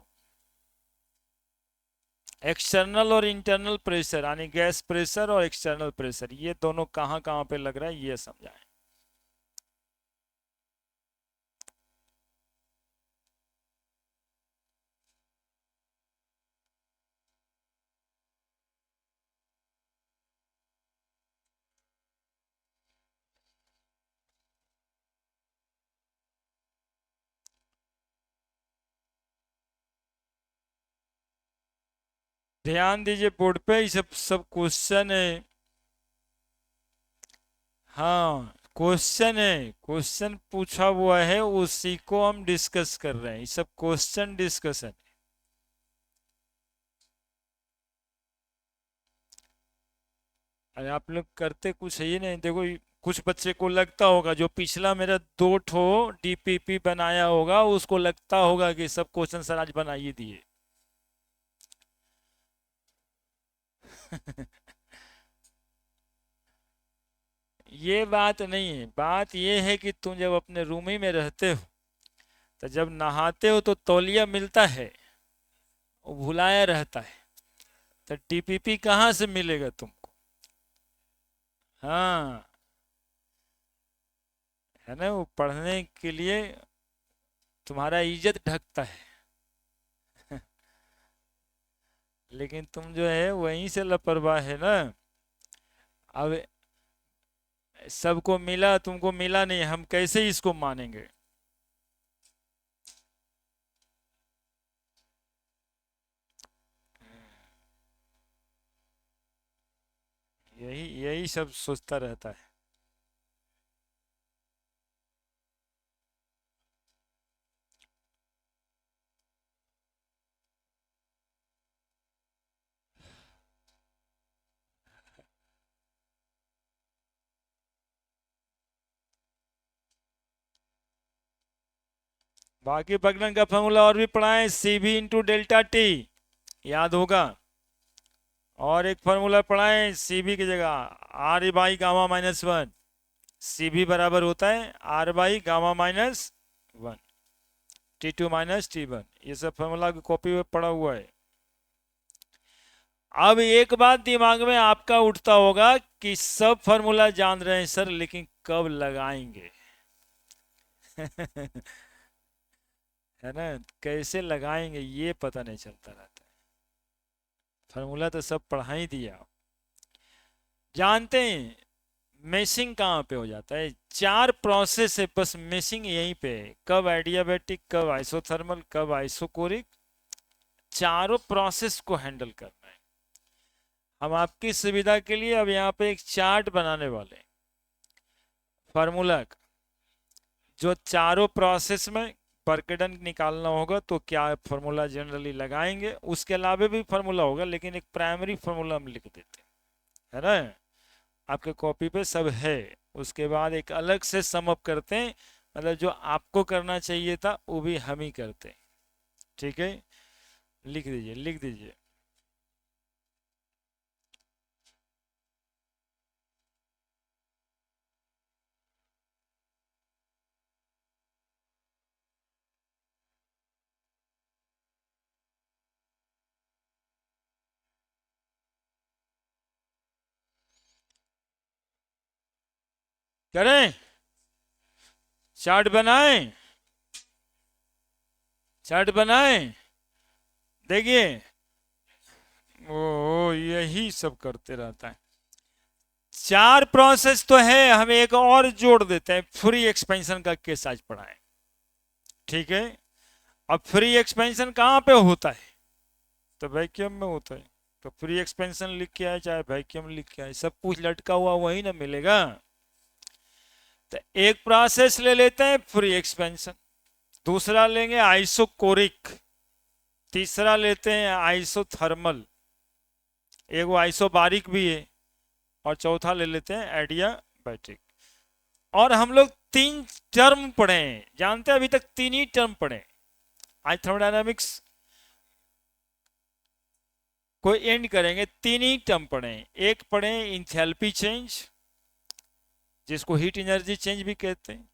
एक्सटर्नल और इंटरनल प्रेशर यानी गैस प्रेशर और एक्सटर्नल प्रेशर ये दोनों कहां कहां पे लग रहा है ये समझाएं। ध्यान दीजिए बोर्ड पे, ये सब सब क्वेश्चन है। हाँ क्वेश्चन है, क्वेश्चन पूछा हुआ है, उसी को हम डिस्कस कर रहे हैं, ये सब क्वेश्चन डिस्कशन। अरे आप लोग करते कुछ है ही नहीं, देखो कुछ बच्चे को लगता होगा, जो पिछला मेरा 2 ठो डीपीपी बनाया होगा, उसको लगता होगा कि सब क्वेश्चन सर आज बना ही दिए। ये बात नहीं है, बात ये है कि तुम जब अपने रूम ही में रहते हो, तो जब नहाते हो तो तौलिया मिलता है, वो भुलाया रहता है, तो डीपीपी कहाँ से मिलेगा तुमको। हाँ, है ना, वो पढ़ने के लिए तुम्हारा इज्जत ढकता है। लेकिन तुम जो है वहीं से लापरवाह है ना। अब सबको मिला, तुमको मिला नहीं, हम कैसे इसको मानेंगे। यही यही सब सोचता रहता है। बाकी बगलन का फॉर्मूला और भी पढ़ाएं, C V into delta T, याद होगा। और एक फॉर्मूला पढ़ाएं सी बी की जगह, R by gamma minus one, C V बराबर होता है R by gamma minus one, T two minus T one, ये सब फॉर्मूला की कॉपी में पड़ा हुआ है। अब एक बात दिमाग में आपका उठता होगा कि सब फॉर्मूला जान रहे हैं सर, लेकिन कब लगाएंगे। है ना, कैसे लगाएंगे ये पता नहीं चलता रहता है। फॉर्मूला तो सब पढ़ा ही दिया, जानते हैं। मेशिंग कहाँ पे हो जाता है, 4 प्रोसेस है बस, मेशिंग यहीं पे है, कब एडियाबैटिक, कब आइसोथर्मल, कब आइसोकोरिक, चारों प्रोसेस को हैंडल करना है। हम आपकी सुविधा के लिए अब यहाँ पे एक चार्ट बनाने वाले हैं फार्मूला का, जो चारों प्रोसेस में परकेडन निकालना होगा तो क्या फार्मूला जनरली लगाएंगे, उसके अलावा भी फार्मूला होगा, लेकिन एक प्राइमरी फार्मूला हम लिख देते हैं, है ना। आपके कॉपी पे सब है, उसके बाद एक अलग से सम अप करते हैं, मतलब जो आपको करना चाहिए था वो भी हम ही करते हैं। ठीक है, लिख दीजिए लिख दीजिए। करें, चार्ट बनाएं, चार्ट बनाएं, देखिए। ओ यही सब करते रहता है। 4 प्रोसेस तो है, हम एक और जोड़ देते हैं, फ्री एक्सपेंशन का केस आज पढ़ाएं। ठीक है, अब फ्री एक्सपेंशन कहाँ पे होता है, तो वैक्यूम में होता है, तो फ्री एक्सपेंशन लिख के आए चाहे वैक्यूम लिख के आए, सब कुछ लटका हुआ वही ना मिलेगा। तो एक प्रोसेस ले लेते हैं फ्री एक्सपेंशन, दूसरा लेंगे आइसोकोरिक, तीसरा लेते हैं आइसोथर्मल, एक वो आइसोबारिक भी है, और चौथा ले लेते हैं एडियाबैटिक। और हम लोग 3 टर्म पढ़े हैं, जानते हैं, अभी तक 3 ही टर्म पढ़े। आज थर्मोडायनामिक्स को एंड करेंगे, 3 ही टर्म पढ़े। एक पढ़े इंथैल्पी चेंज, जिसको हीट एनर्जी चेंज भी कहते हैं,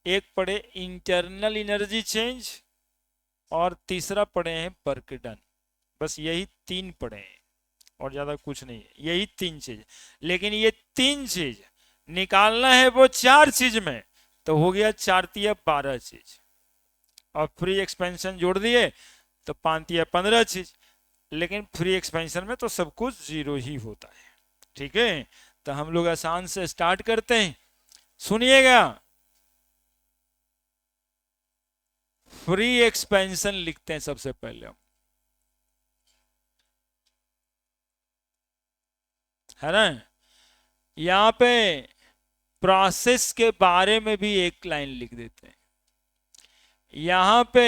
एक पढ़े इंटरनल एनर्जी चेंज, और तीसरा पढ़े हैं वर्क डन। बस यही 3 पढ़े हैं, और ज्यादा कुछ नहीं है, यही 3 चीज। लेकिन ये 3 चीज निकालना है वो 4 चीज में, तो हो गया 4 तिया 12 चीज, और फ्री एक्सपेंशन जोड़ दिए तो 5 तिया 15 चीज। लेकिन फ्री एक्सपेंशन में तो सब कुछ जीरो ही होता है। ठीक है, तो हम लोग आसान से स्टार्ट करते हैं, सुनिएगा। फ्री एक्सपेंशन लिखते हैं सबसे पहले हम, है ना। यहाँ पे प्रोसेस के बारे में भी एक लाइन लिख देते हैं। यहाँ पे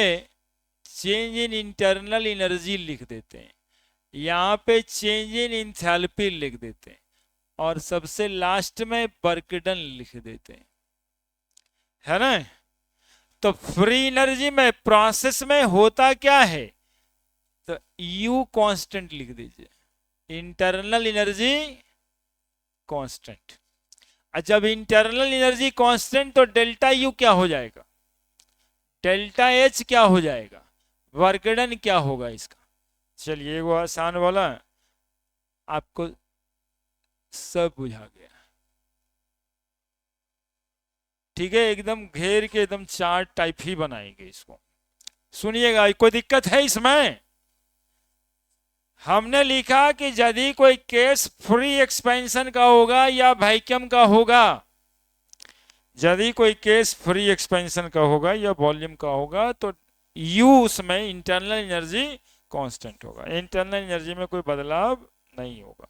चेंज इन इंटरनल एनर्जी लिख देते हैं। यहाँ पे चेंज इन इंथैल्पी लिख देते हैं। और सबसे लास्ट में वर्क डन लिख देते हैं, है ना। तो फ्री एनर्जी में प्रोसेस में होता क्या है, तो U कांस्टेंट लिख दीजिए, इंटरनल एनर्जी कांस्टेंट। जब इंटरनल एनर्जी कांस्टेंट तो डेल्टा U क्या हो जाएगा, डेल्टा H क्या हो जाएगा, वर्क डन क्या होगा इसका। चलिए वो आसान वाला आपको सब बुझा गया, ठीक है। एकदम घेर के एकदम चार्ट टाइप ही बनाएंगे इसको। सुनिएगा, कोई दिक्कत है इसमें। हमने लिखा कि यदि कोई केस फ्री एक्सपेंशन का होगा या वैक्यूम का होगा, यदि कोई केस फ्री एक्सपेंशन का होगा या वॉल्यूम का होगा तो U उसमें इंटरनल एनर्जी कांस्टेंट होगा, इंटरनल एनर्जी में कोई बदलाव नहीं होगा।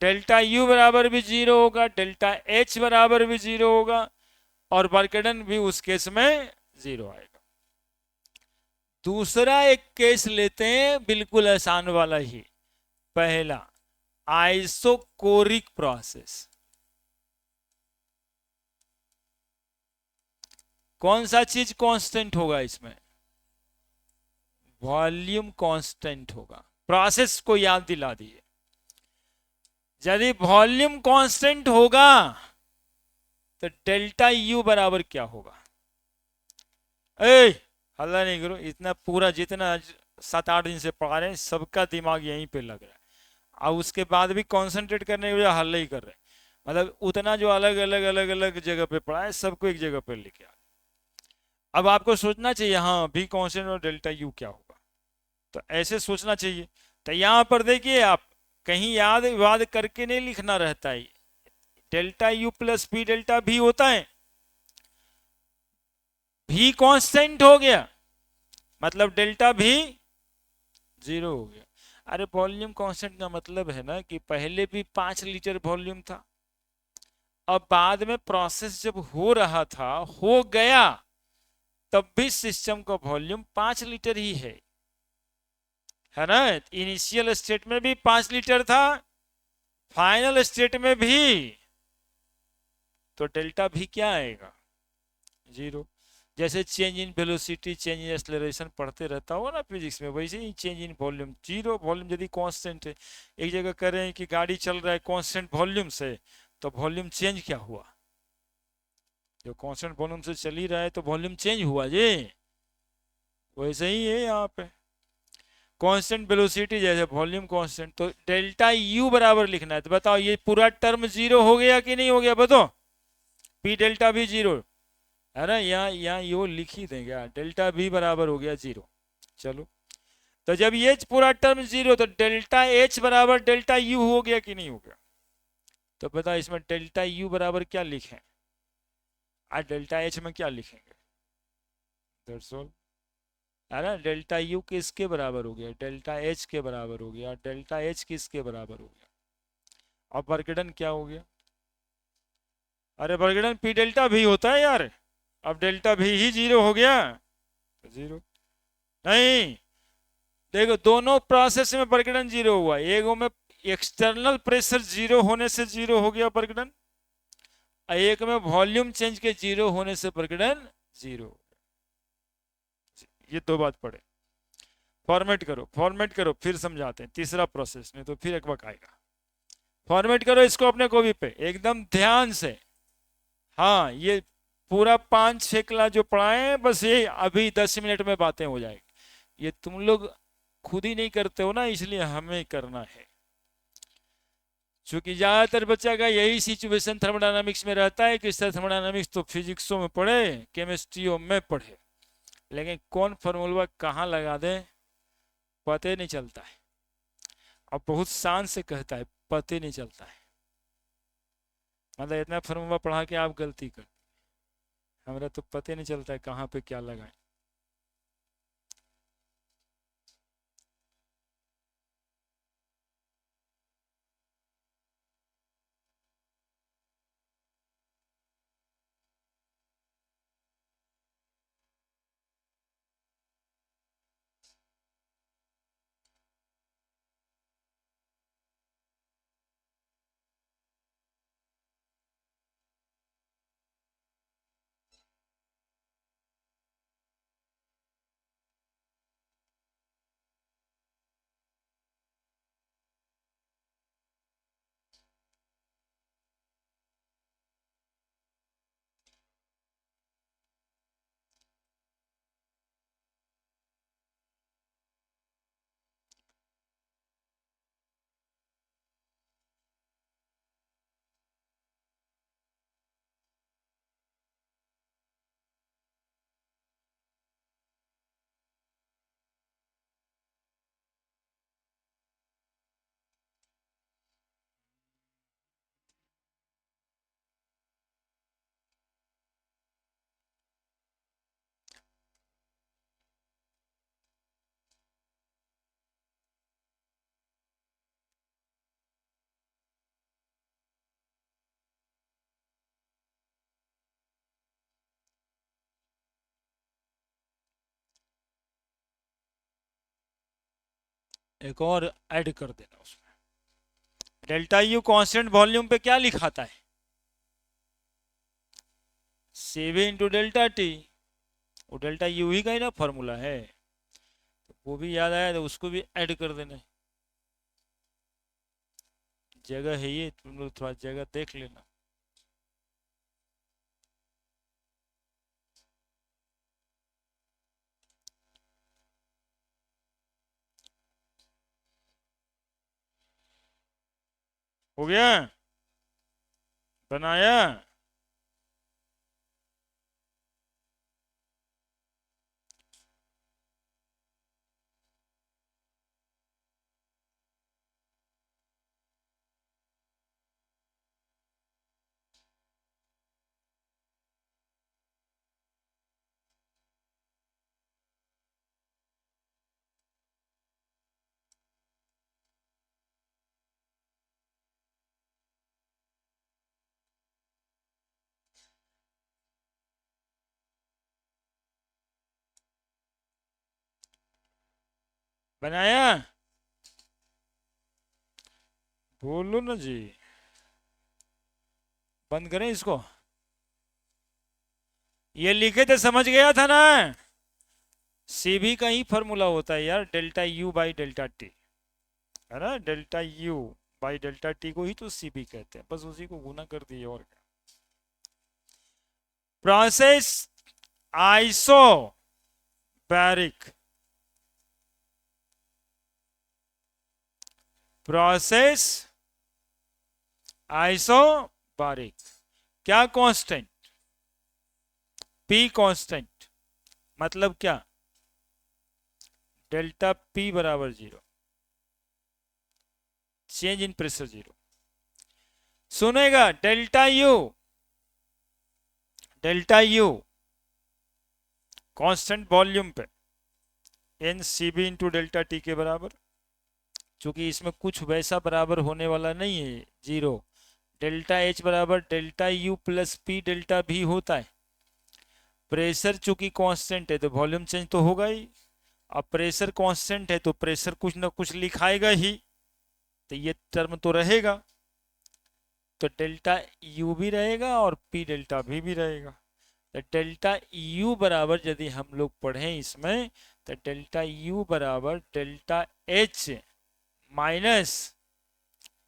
डेल्टा U बराबर भी 0 होगा, डेल्टा H बराबर भी 0 होगा, और वर्क डन भी उस केस में 0 आएगा। दूसरा एक केस लेते हैं, बिल्कुल आसान वाला ही। पहला आइसोकोरिक प्रोसेस। कौन सा चीज कांस्टेंट होगा इसमें, वॉल्यूम कांस्टेंट होगा। प्रोसेस को याद दिला दिए, यदि वॉल्यूम कांस्टेंट होगा तो डेल्टा U बराबर क्या होगा। हल्ला नहीं करो, इतना पूरा जितना 7-8 दिन से पढ़ा रहे हैं सबका दिमाग यहीं पे लग रहा है, और उसके बाद भी कंसंट्रेट करने के लिए हल्ला ही कर रहे हैं। मतलब उतना जो अलग अलग अलग अलग जगह पे पढ़ा है सबको एक जगह पे लेके आ। अब आपको सोचना चाहिए, हाँ भी कांस्टेंट और डेल्टा U क्या होगा, तो ऐसे सोचना चाहिए। तो यहाँ पर देखिए, आप कहीं याद वाद करके नहीं लिखना रहता है। Delta U plus P delta V होता है, V कांस्टेंट हो गया मतलब डेल्टा V 0 हो गया। अरे वॉल्यूम कांस्टेंट का मतलब है ना कि पहले भी 5 लीटर वॉल्यूम था, अब बाद में प्रोसेस जब हो रहा था, हो गया, तब भी सिस्टम का वॉल्यूम 5 लीटर ही है ना। इनिशियल स्टेट में भी 5 लीटर था, फाइनल स्टेट में भी, तो डेल्टा भी क्या आएगा 0। जैसे change in velocity, change in acceleration पढ़ते रहता हो ना फिजिक्स में, वैसे ही चेंज इन वॉल्यूम 0। वॉल्यूम यदि कांस्टेंट है, एक जगह कह रहे हैं कि गाड़ी चल रहा है कांस्टेंट वॉल्यूम से, तो वॉल्यूम चेंज क्या हुआ, जो कांस्टेंट वॉल्यूम से चल ही रहा है तो वॉल्यूम चेंज हुआ जी। वैसे ही है यहाँ पे कांस्टेंट वेलोसिटी जैसे वॉल्यूम कांस्टेंट, तो डेल्टा U बराबर लिखना है। तो बताओ ये पूरा टर्म 0 हो गया कि नहीं हो गया, बताओ। P डेल्टा भी 0 है ना, यहाँ यो लिख ही देंगे, डेल्टा V बराबर हो गया 0। चलो, तो जब ये पूरा टर्म 0 तो डेल्टा H बराबर डेल्टा U हो गया कि नहीं हो गया। तो बताओ इसमें डेल्टा U बराबर क्या लिखें, आज डेल्टा H में क्या लिखेंगे, दैट्स ऑल, है ना। डेल्टा U किसके बराबर हो गया, डेल्टा H के बराबर हो गया, डेल्टा H किसके बराबर हो गया। अब वर्क डन क्या हो गया, अरे work done P delta V होता है यार, अब डेल्टा V ही 0 हो गया, तो 0 नहीं। देखो दोनों प्रोसेस में वर्क डन 0 हुआ, एक में एक्सटर्नल प्रेशर 0 होने से 0 हो गया वर्क डन, एक में वॉल्यूम चेंज के 0 होने से वर्क डन 0। ये 2 बात पढ़े, फॉर्मेट करो फिर समझाते हैं तीसरा प्रोसेस में, तो फिर एक वक्त आएगा। फॉर्मेट करो इसको अपने कॉपी पे एकदम ध्यान से। हाँ, ये पूरा 5-6 क्लास जो पढ़ाए हैं बस ये अभी 10 मिनट में बातें हो जाएगी। ये तुम लोग खुद ही नहीं करते हो ना, इसलिए हमें करना है। क्योंकि ज्यादातर बच्चा का यही सिचुएशन थर्मोडायनामिक्स में रहता है कि सर थर्मोडायनामिक्स तो फिजिक्सों में पढ़े, केमिस्ट्रियों में पढ़े, लेकिन कौन फार्मूला कहाँ लगा दे पता नहीं चलता है। अब बहुत शान से कहता है पता नहीं चलता है, मतलब इतना फार्मूला पढ़ा के आप गलती कर, हमारा तो पता नहीं चलता है कहाँ पे क्या लगाए। एक और ऐड कर देना उसमें। डेल्टा यू कांस्टेंट वॉल्यूम पे क्या लिखाता है, CV इंटू डेल्टा टी, वो डेल्टा यू ही का ही ना फॉर्मूला है, तो वो भी याद आया तो उसको भी ऐड कर देना है। जगह है ये, तुम लोग थोड़ा जगह देख लेना। हो गया, बनाया। बनाया, बोलो ना जी, बंद करें इसको। ये लिखे थे समझ गया था ना, सीबी का ही फॉर्मूला होता है यार, delta U by delta T, है ना, delta U by delta T को ही तो सीबी कहते हैं, बस उसी को गुना कर दिए और क्या। Process isobaric, process isobaric, क्या कांस्टेंट, पी कांस्टेंट, मतलब क्या, डेल्टा पी बराबर 0, चेंज इन प्रेशर 0। सुनेगा, डेल्टा यू कांस्टेंट वॉल्यूम पे n C V into delta T के बराबर, क्योंकि इसमें कुछ वैसा बराबर होने वाला नहीं है 0। डेल्टा एच बराबर delta U plus P delta भी होता है। प्रेशर चूंकि कांस्टेंट है तो वॉल्यूम चेंज तो होगा ही, अब प्रेशर कांस्टेंट है तो प्रेशर कुछ ना कुछ लिखाएगा ही, तो ये टर्म तो रहेगा, तो डेल्टा यू भी रहेगा और पी डेल्टा भी रहेगा। तो डेल्टा यू बराबर यदि हम लोग पढ़ें इसमें, तो डेल्टा यू बराबर delta H minus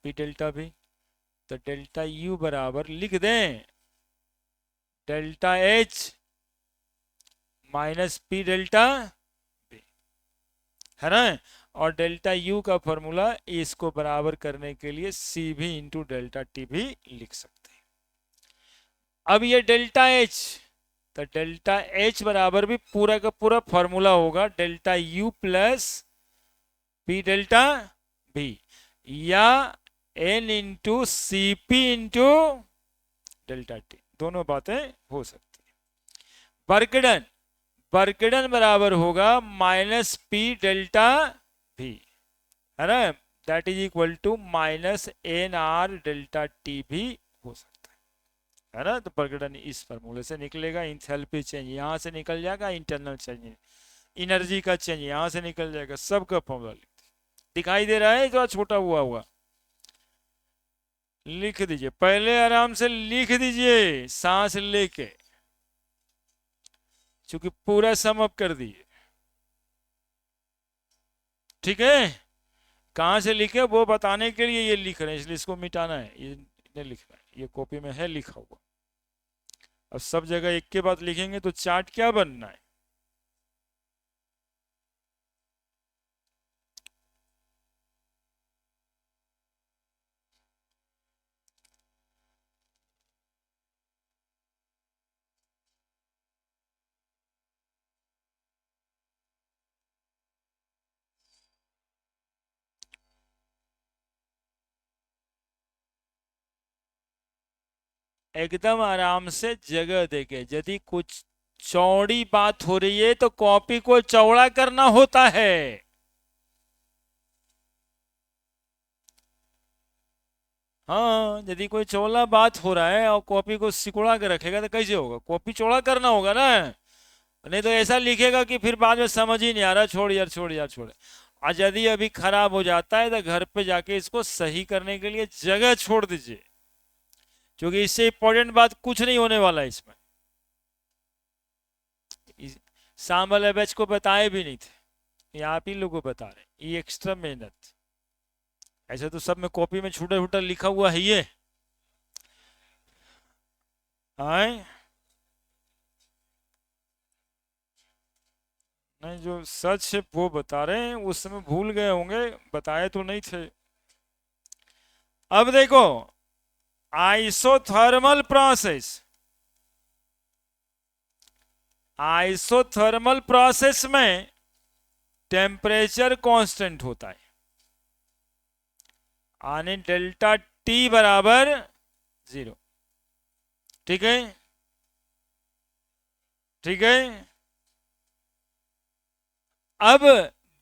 P delta V, तो डेल्टा यू बराबर लिख दें delta H minus P delta V, है ना। और डेल्टा यू का फॉर्मूला इसको बराबर करने के लिए सी भी इंटू डेल्टा टी भी लिख सकते हैं। अब ये डेल्टा एच, तो डेल्टा एच बराबर भी पूरा का पूरा फॉर्मूला होगा delta U plus P delta V, या n into C P into delta T, दोनों बातें हो सकती है। वर्कडन, वर्कडन बराबर होगा माइनस पी डेल्टा भी, है ना, that is equal to minus n R delta T भी हो सकता है ना। तो वर्कडन इस फॉर्मूले से निकलेगा, इंथैल्पी चेंज यहां से निकल जाएगा, इंटरनल चेंज एनर्जी का चेंज यहां से निकल जाएगा, सबका फॉर्मूला दिखाई दे रहा है, जो छोटा हुआ हुआ लिख दीजिए, पहले आराम से लिख दीजिए सांस लेके, क्योंकि पूरा सम अप कर दिए, ठीक है। कहां से लिखे वो बताने के लिए ये लिख रहे हैं, इसलिए इसको मिटाना है, ये नहीं लिखना है, ये कॉपी में है लिखा हुआ। अब सब जगह एक के बाद लिखेंगे तो चार्ट क्या बनना है, एकदम आराम से जगह देके, यदि कुछ चौड़ी बात हो रही है तो कॉपी को चौड़ा करना होता है। हाँ, यदि कोई चौड़ा बात हो रहा है और कॉपी को सिकुड़ा के रखेगा तो कैसे होगा, कॉपी चौड़ा करना होगा ना, नहीं तो ऐसा लिखेगा कि फिर बाद में समझ ही नहीं आ रहा, छोड़ यार छोड़ यार छोड़। और यदि अभी खराब हो जाता है तो घर पे जाके इसको सही करने के लिए जगह छोड़ दीजिए, क्योंकि इससे इंपॉर्टेंट बात कुछ नहीं होने वाला है इसमें। शाम वाले बैच को बताए भी नहीं थे, ये आप ही लोगों को बता रहे, ये एक्स्ट्रा मेहनत। ऐसे तो सब में कॉपी में छूटा छूटा लिखा हुआ है ये। आए नहीं, जो सच है वो बता रहे हैं, उस समय भूल गए होंगे, बताए तो नहीं थे। अब देखो, आइसोथर्मल प्रोसेस, आइसोथर्मल प्रोसेस में टेम्परेचर कांस्टेंट होता है, यानी डेल्टा टी बराबर 0। ठीक है, ठीक है। अब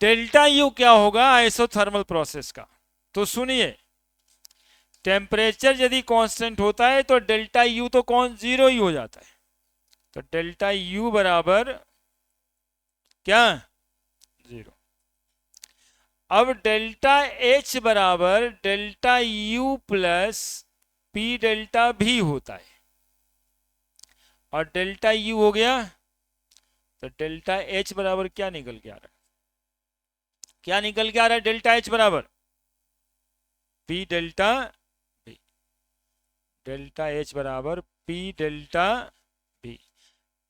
डेल्टा यू क्या होगा आइसोथर्मल प्रोसेस का, तो सुनिए, टेम्परेचर यदि कांस्टेंट होता है तो डेल्टा यू तो कौन 0 ही हो जाता है। तो डेल्टा यू बराबर क्या, 0। अब डेल्टा एच बराबर delta U plus P delta भी होता है, और डेल्टा यू हो गया, तो डेल्टा एच बराबर क्या निकल के आ रहा है, क्या निकल के आ रहा है, डेल्टा एच बराबर P delta V, delta H बराबर पी डेल्टा बी।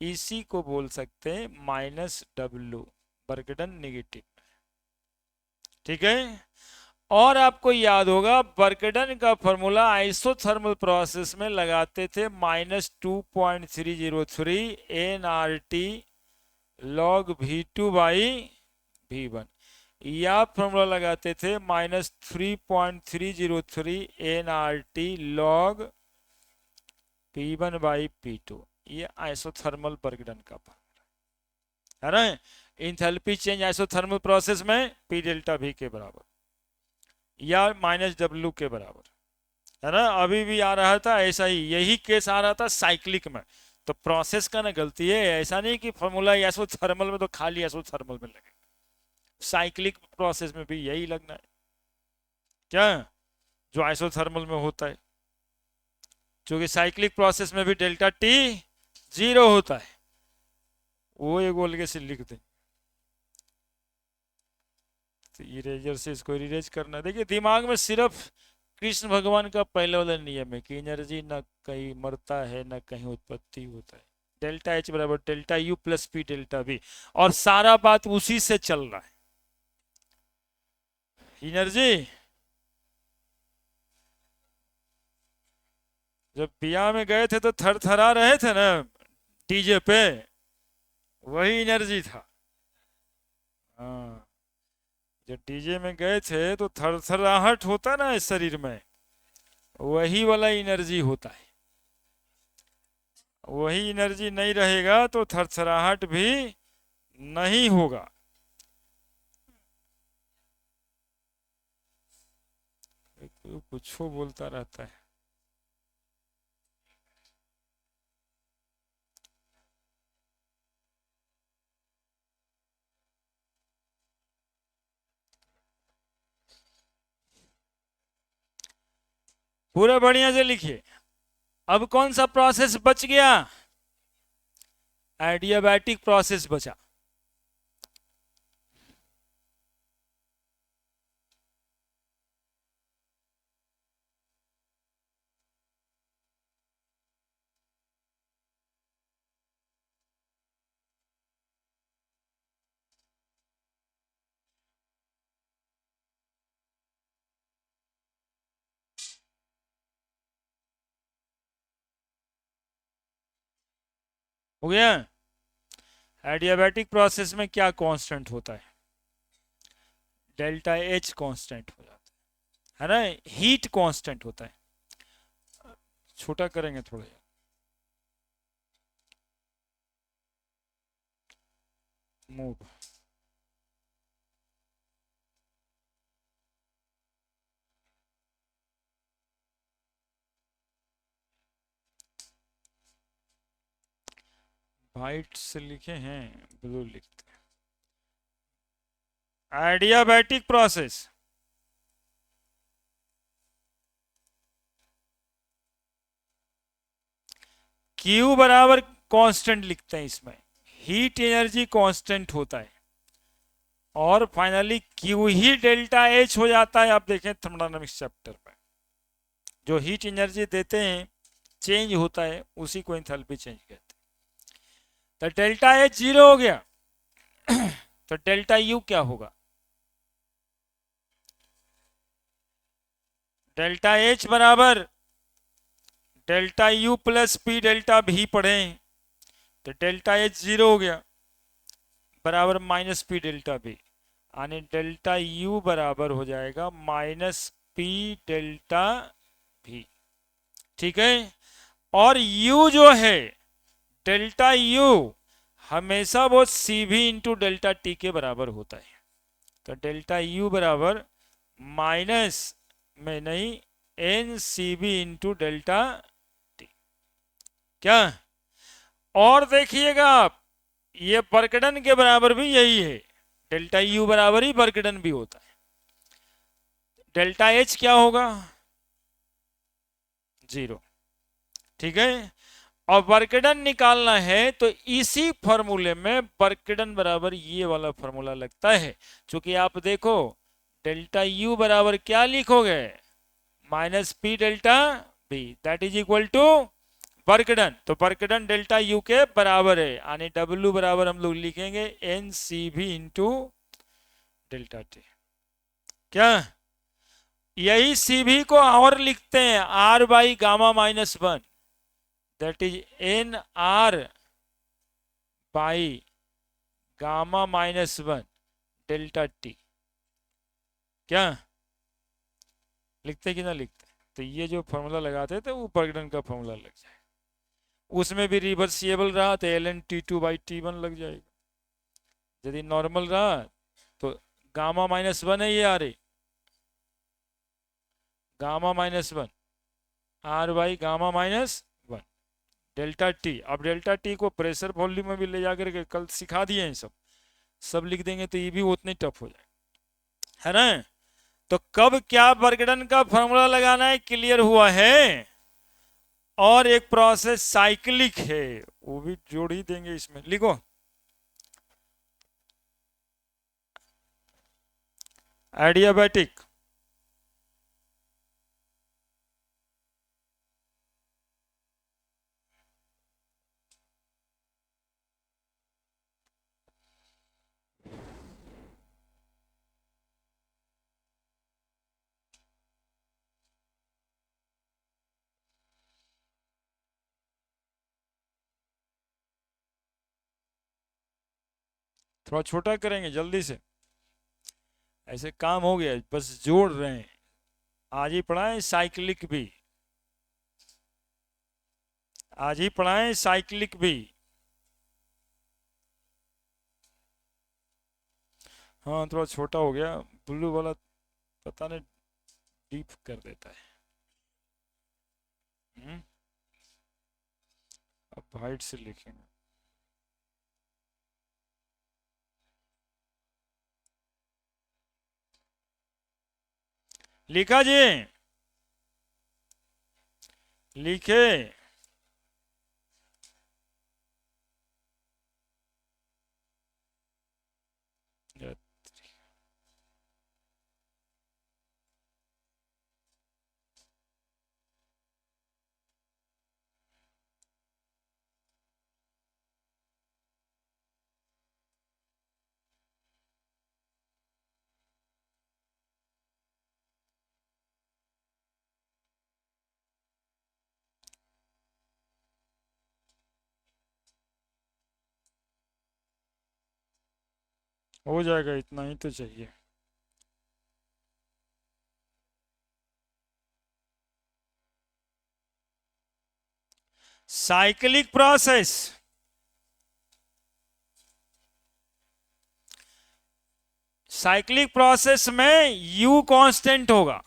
इसी को बोल सकते हैं माइनस डब्ल्यू, बर्गडन नेगेटिव। ठीक है, और आपको याद होगा बर्गडन का फॉर्मूला आइसोथर्मल प्रोसेस में लगाते थे -2.303 n R T log V2 by V1, या फॉर्मूला लगाते थे -3.303 n R T log P1 by P2। ये आइसोथर्मल बर्गडन का फॉर्मूला है ना। इंथैल्पी चेंज आइसोथर्मल प्रोसेस में P डेल्टा V के बराबर या -W के बराबर, है ना। अभी भी आ रहा था ऐसा ही, यही केस आ रहा था साइक्लिक में। तो प्रोसेस का ना गलती है, ऐसा नहीं कि फॉर्मूला आइसोथर्मल में तो खाली आइसोथर्मल में लगे, साइक्लिक प्रोसेस में भी यही लगना है क्या, जो आइसोथर्मल में होता है। क्योंकि साइक्लिक प्रोसेस में भी डेल्टा टी 0 होता है, वो एक बोल के से लिख दे। तो इरेजर से इसको इरेज करना, देखिए दिमाग में सिर्फ कृष्ण भगवान का पहले वाला नियम है कि एनर्जी ना कहीं मरता है ना कहीं उत्पत्ति होता है। डेल्टा एच बराबर delta U plus P delta V, और सारा बात उसी से चल रहा है। एनर्जी जब बिया में गए थे तो थरथरा रहे थे ना डीजे पे, वही एनर्जी था। हाँ, जब डीजे में गए थे तो थरथराहट होता ना इस शरीर में, वही वाला एनर्जी होता है। वही एनर्जी नहीं रहेगा तो थरथराहट भी नहीं होगा। कुछ बोलता रहता है। पूरा बढ़िया से लिखिए। अब कौन सा प्रोसेस बच गया, एडियाबैटिक प्रोसेस बचा। हो गया। एडियाबैटिक प्रोसेस में क्या कांस्टेंट होता है, डेल्टा एच कांस्टेंट हो जाता है ना, हीट कांस्टेंट होता है। छोटा करेंगे थोड़ा, मूव। वाइट से लिखे हैं, ब्लू लिखते हैं। एडियाबैटिक प्रोसेस, Q बराबर कांस्टेंट लिखते हैं इसमें, हीट एनर्जी कांस्टेंट होता है और फाइनली Q ही डेल्टा H हो जाता है। आप देखें थर्मोडायनामिक्स चैप्टर में जो हीट एनर्जी देते हैं चेंज होता है उसी को एंथैल्पी चेंज कहते हैं। तो डेल्टा H 0 हो गया तो डेल्टा U क्या होगा? डेल्टा H बराबर delta U plus P delta भी पढ़ें तो डेल्टा H 0 हो गया बराबर माइनस P डेल्टा B, यानी डेल्टा U बराबर हो जाएगा माइनस P डेल्टा भी। ठीक है, और U जो है डेल्टा U हमेशा वो CV इंटू डेल्टा T के बराबर होता है। तो डेल्टा U बराबर माइनस में नहीं NCB इंटू डेल्टा T। क्या? और देखिएगा आप ये वर्कडन के बराबर भी यही है, डेल्टा U बराबर ही वर्कडन भी होता है। डेल्टा H क्या होगा? 0। ठीक है, और वर्कडन निकालना है तो इसी फॉर्मूले में वर्कडन बराबर ये वाला फॉर्मूला लगता है। क्योंकि आप देखो डेल्टा U बराबर क्या लिखोगे? Minus P delta B that is equal to work done. तो वर्कडन डेल्टा U के बराबर है, यानी W बराबर हम लोग लिखेंगे NCV इंटू डेल्टा T। क्या? यही CV को और लिखते हैं R by gamma minus 1 that is NR by gamma minus 1 delta T। क्या लिखते कि ना लिखते? तो ये जो फॉर्मूला लगाते थे वो वर्कडन का फॉर्मूला लग जाए, उसमें भी रिवर्सिबल रहा तो ln T2 बाई T1 लग जाएगा। यदि नॉर्मल रहा तो गामा माइनस 1 है ये आ रही gamma minus 1 R by gamma minus 1 delta T। अब डेल्टा T को प्रेशर वॉल्यूम में भी ले जाकर के कल सिखा दिए हैं, सब लिख देंगे तो ये भी उतने टफ हो जाए, है ना? तो कब क्या वर्कडन का फॉर्मूला लगाना है क्लियर हुआ है। और एक प्रोसेस साइक्लिक है वो भी जोड़ ही देंगे इसमें, लिखो एडियाबैटिक, थोड़ा छोटा करेंगे जल्दी से, ऐसे काम हो गया बस जोड़ रहे हैं। आज ही पढ़ाएं साइक्लिक भी, आज ही पढ़ाएं साइक्लिक भी। हाँ थोड़ा छोटा हो गया, ब्लू वाला पता नहीं डीप कर देता है। अब हाइट से लिखेंगे। लिखा जी, लिखे। हो जाएगा, इतना ही तो चाहिए। साइक्लिक प्रोसेस, साइक्लिक प्रोसेस में U कांस्टेंट होगा,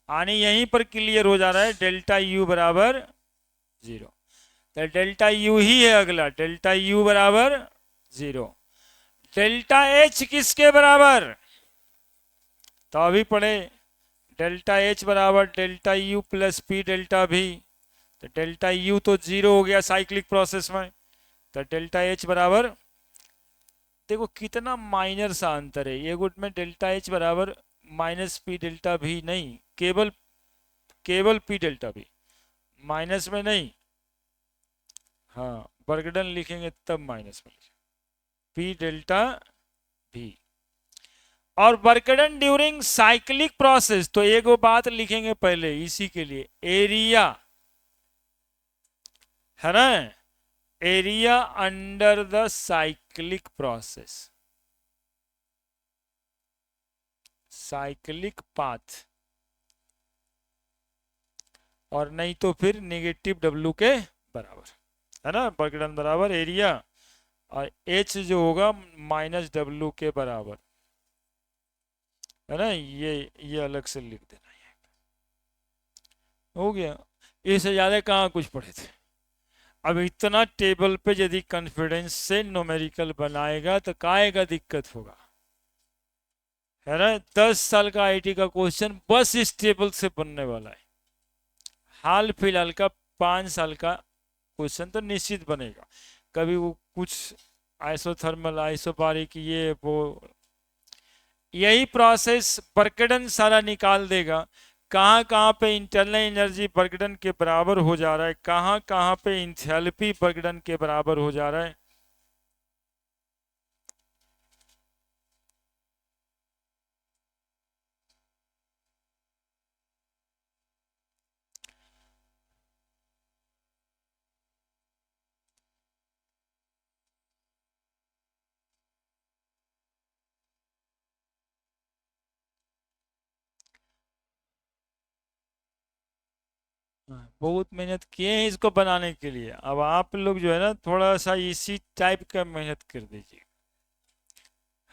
यानी यहीं पर क्लियर हो जा रहा है डेल्टा U बराबर 0। तो डेल्टा U ही है अगला, डेल्टा U बराबर 0। डेल्टा एच किसके बराबर, तो अभी पढ़े, डेल्टा एच बराबर delta U plus P delta V. तो डेल्टा यू तो जीरो हो गया साइक्लिक प्रोसेस में, तो डेल्टा एच बराबर, देखो कितना माइनर सा अंतर है, ये गुड में डेल्टा एच बराबर माइनस पी डेल्टा भी नहीं, केवल केवल पी डेल्टा भी, माइनस में नहीं। हाँ बर्गडन लिखेंगे तब माइनस में लिखेंगे, पी डेल्टा भी। और बर्गडन ड्यूरिंग साइक्लिक प्रोसेस, तो एक वो बात लिखेंगे पहले इसी के लिए, एरिया है ना, area under the cyclic process, cyclic path, और नहीं तो फिर नेगेटिव डब्ल्यू के बराबर, है ना, बर्गडन बराबर एरिया, और एच जो होगा माइनस डब्ल्यू के बराबर, है ना, ये अलग से लिख देना, है हो गया। इससे ज्यादा कहाँ कुछ पढ़े थे। अब इतना टेबल पे यदि कॉन्फिडेंस से न्यूमेरिकल बनाएगा तो काहे का दिक्कत होगा, है ना। 10 साल का आईटी का क्वेश्चन बस इस टेबल से बनने वाला है, हाल फिलहाल का 5 साल का क्वेश्चन तो निश्चित बनेगा। कभी वो कुछ आइसोथर्मल आइसोबारिक ये वो, यही प्रोसेस बर्गडन सारा निकाल देगा, कहाँ कहाँ पे इंटरनल एनर्जी बर्गडन के बराबर हो जा रहा है, कहाँ कहाँ पे इंथैल्पी बर्गडन के बराबर हो जा रहा है। बहुत मेहनत किए हैं इसको बनाने के लिए, अब आप लोग जो है ना थोड़ा सा इसी टाइप का मेहनत कर दीजिए।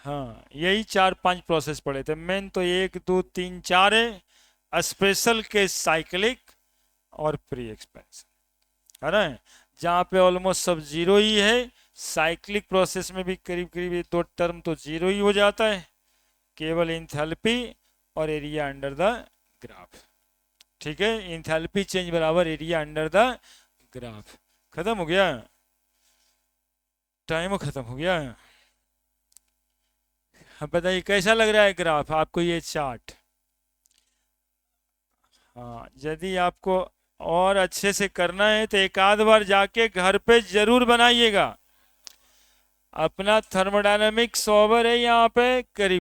हाँ यही 4-5 प्रोसेस पढ़े थे, मेन तो 1 2 3 4 है, स्पेशल के साइक्लिक और प्री एक्सपेंशन, है ना, जहाँ पे ऑलमोस्ट सब जीरो ही है। साइक्लिक प्रोसेस में भी करीब करीब ये 2 टर्म तो जीरो ही हो जाता है, केवल इंथैल्पी और एरिया अंडर द ग्राफ, ठीक है, इंथैल्पी चेंज बराबर एरिया अंडर द ग्राफ। खत्म हो गया, टाइम खत्म हो गया। अब बताइए कैसा लग रहा है ग्राफ आपको ये चार्ट। हाँ यदि आपको और अच्छे से करना है तो एक आध बार जाके घर पे जरूर बनाइएगा। अपना थर्मोडायनेमिक सॉल्वर है यहाँ पे करीब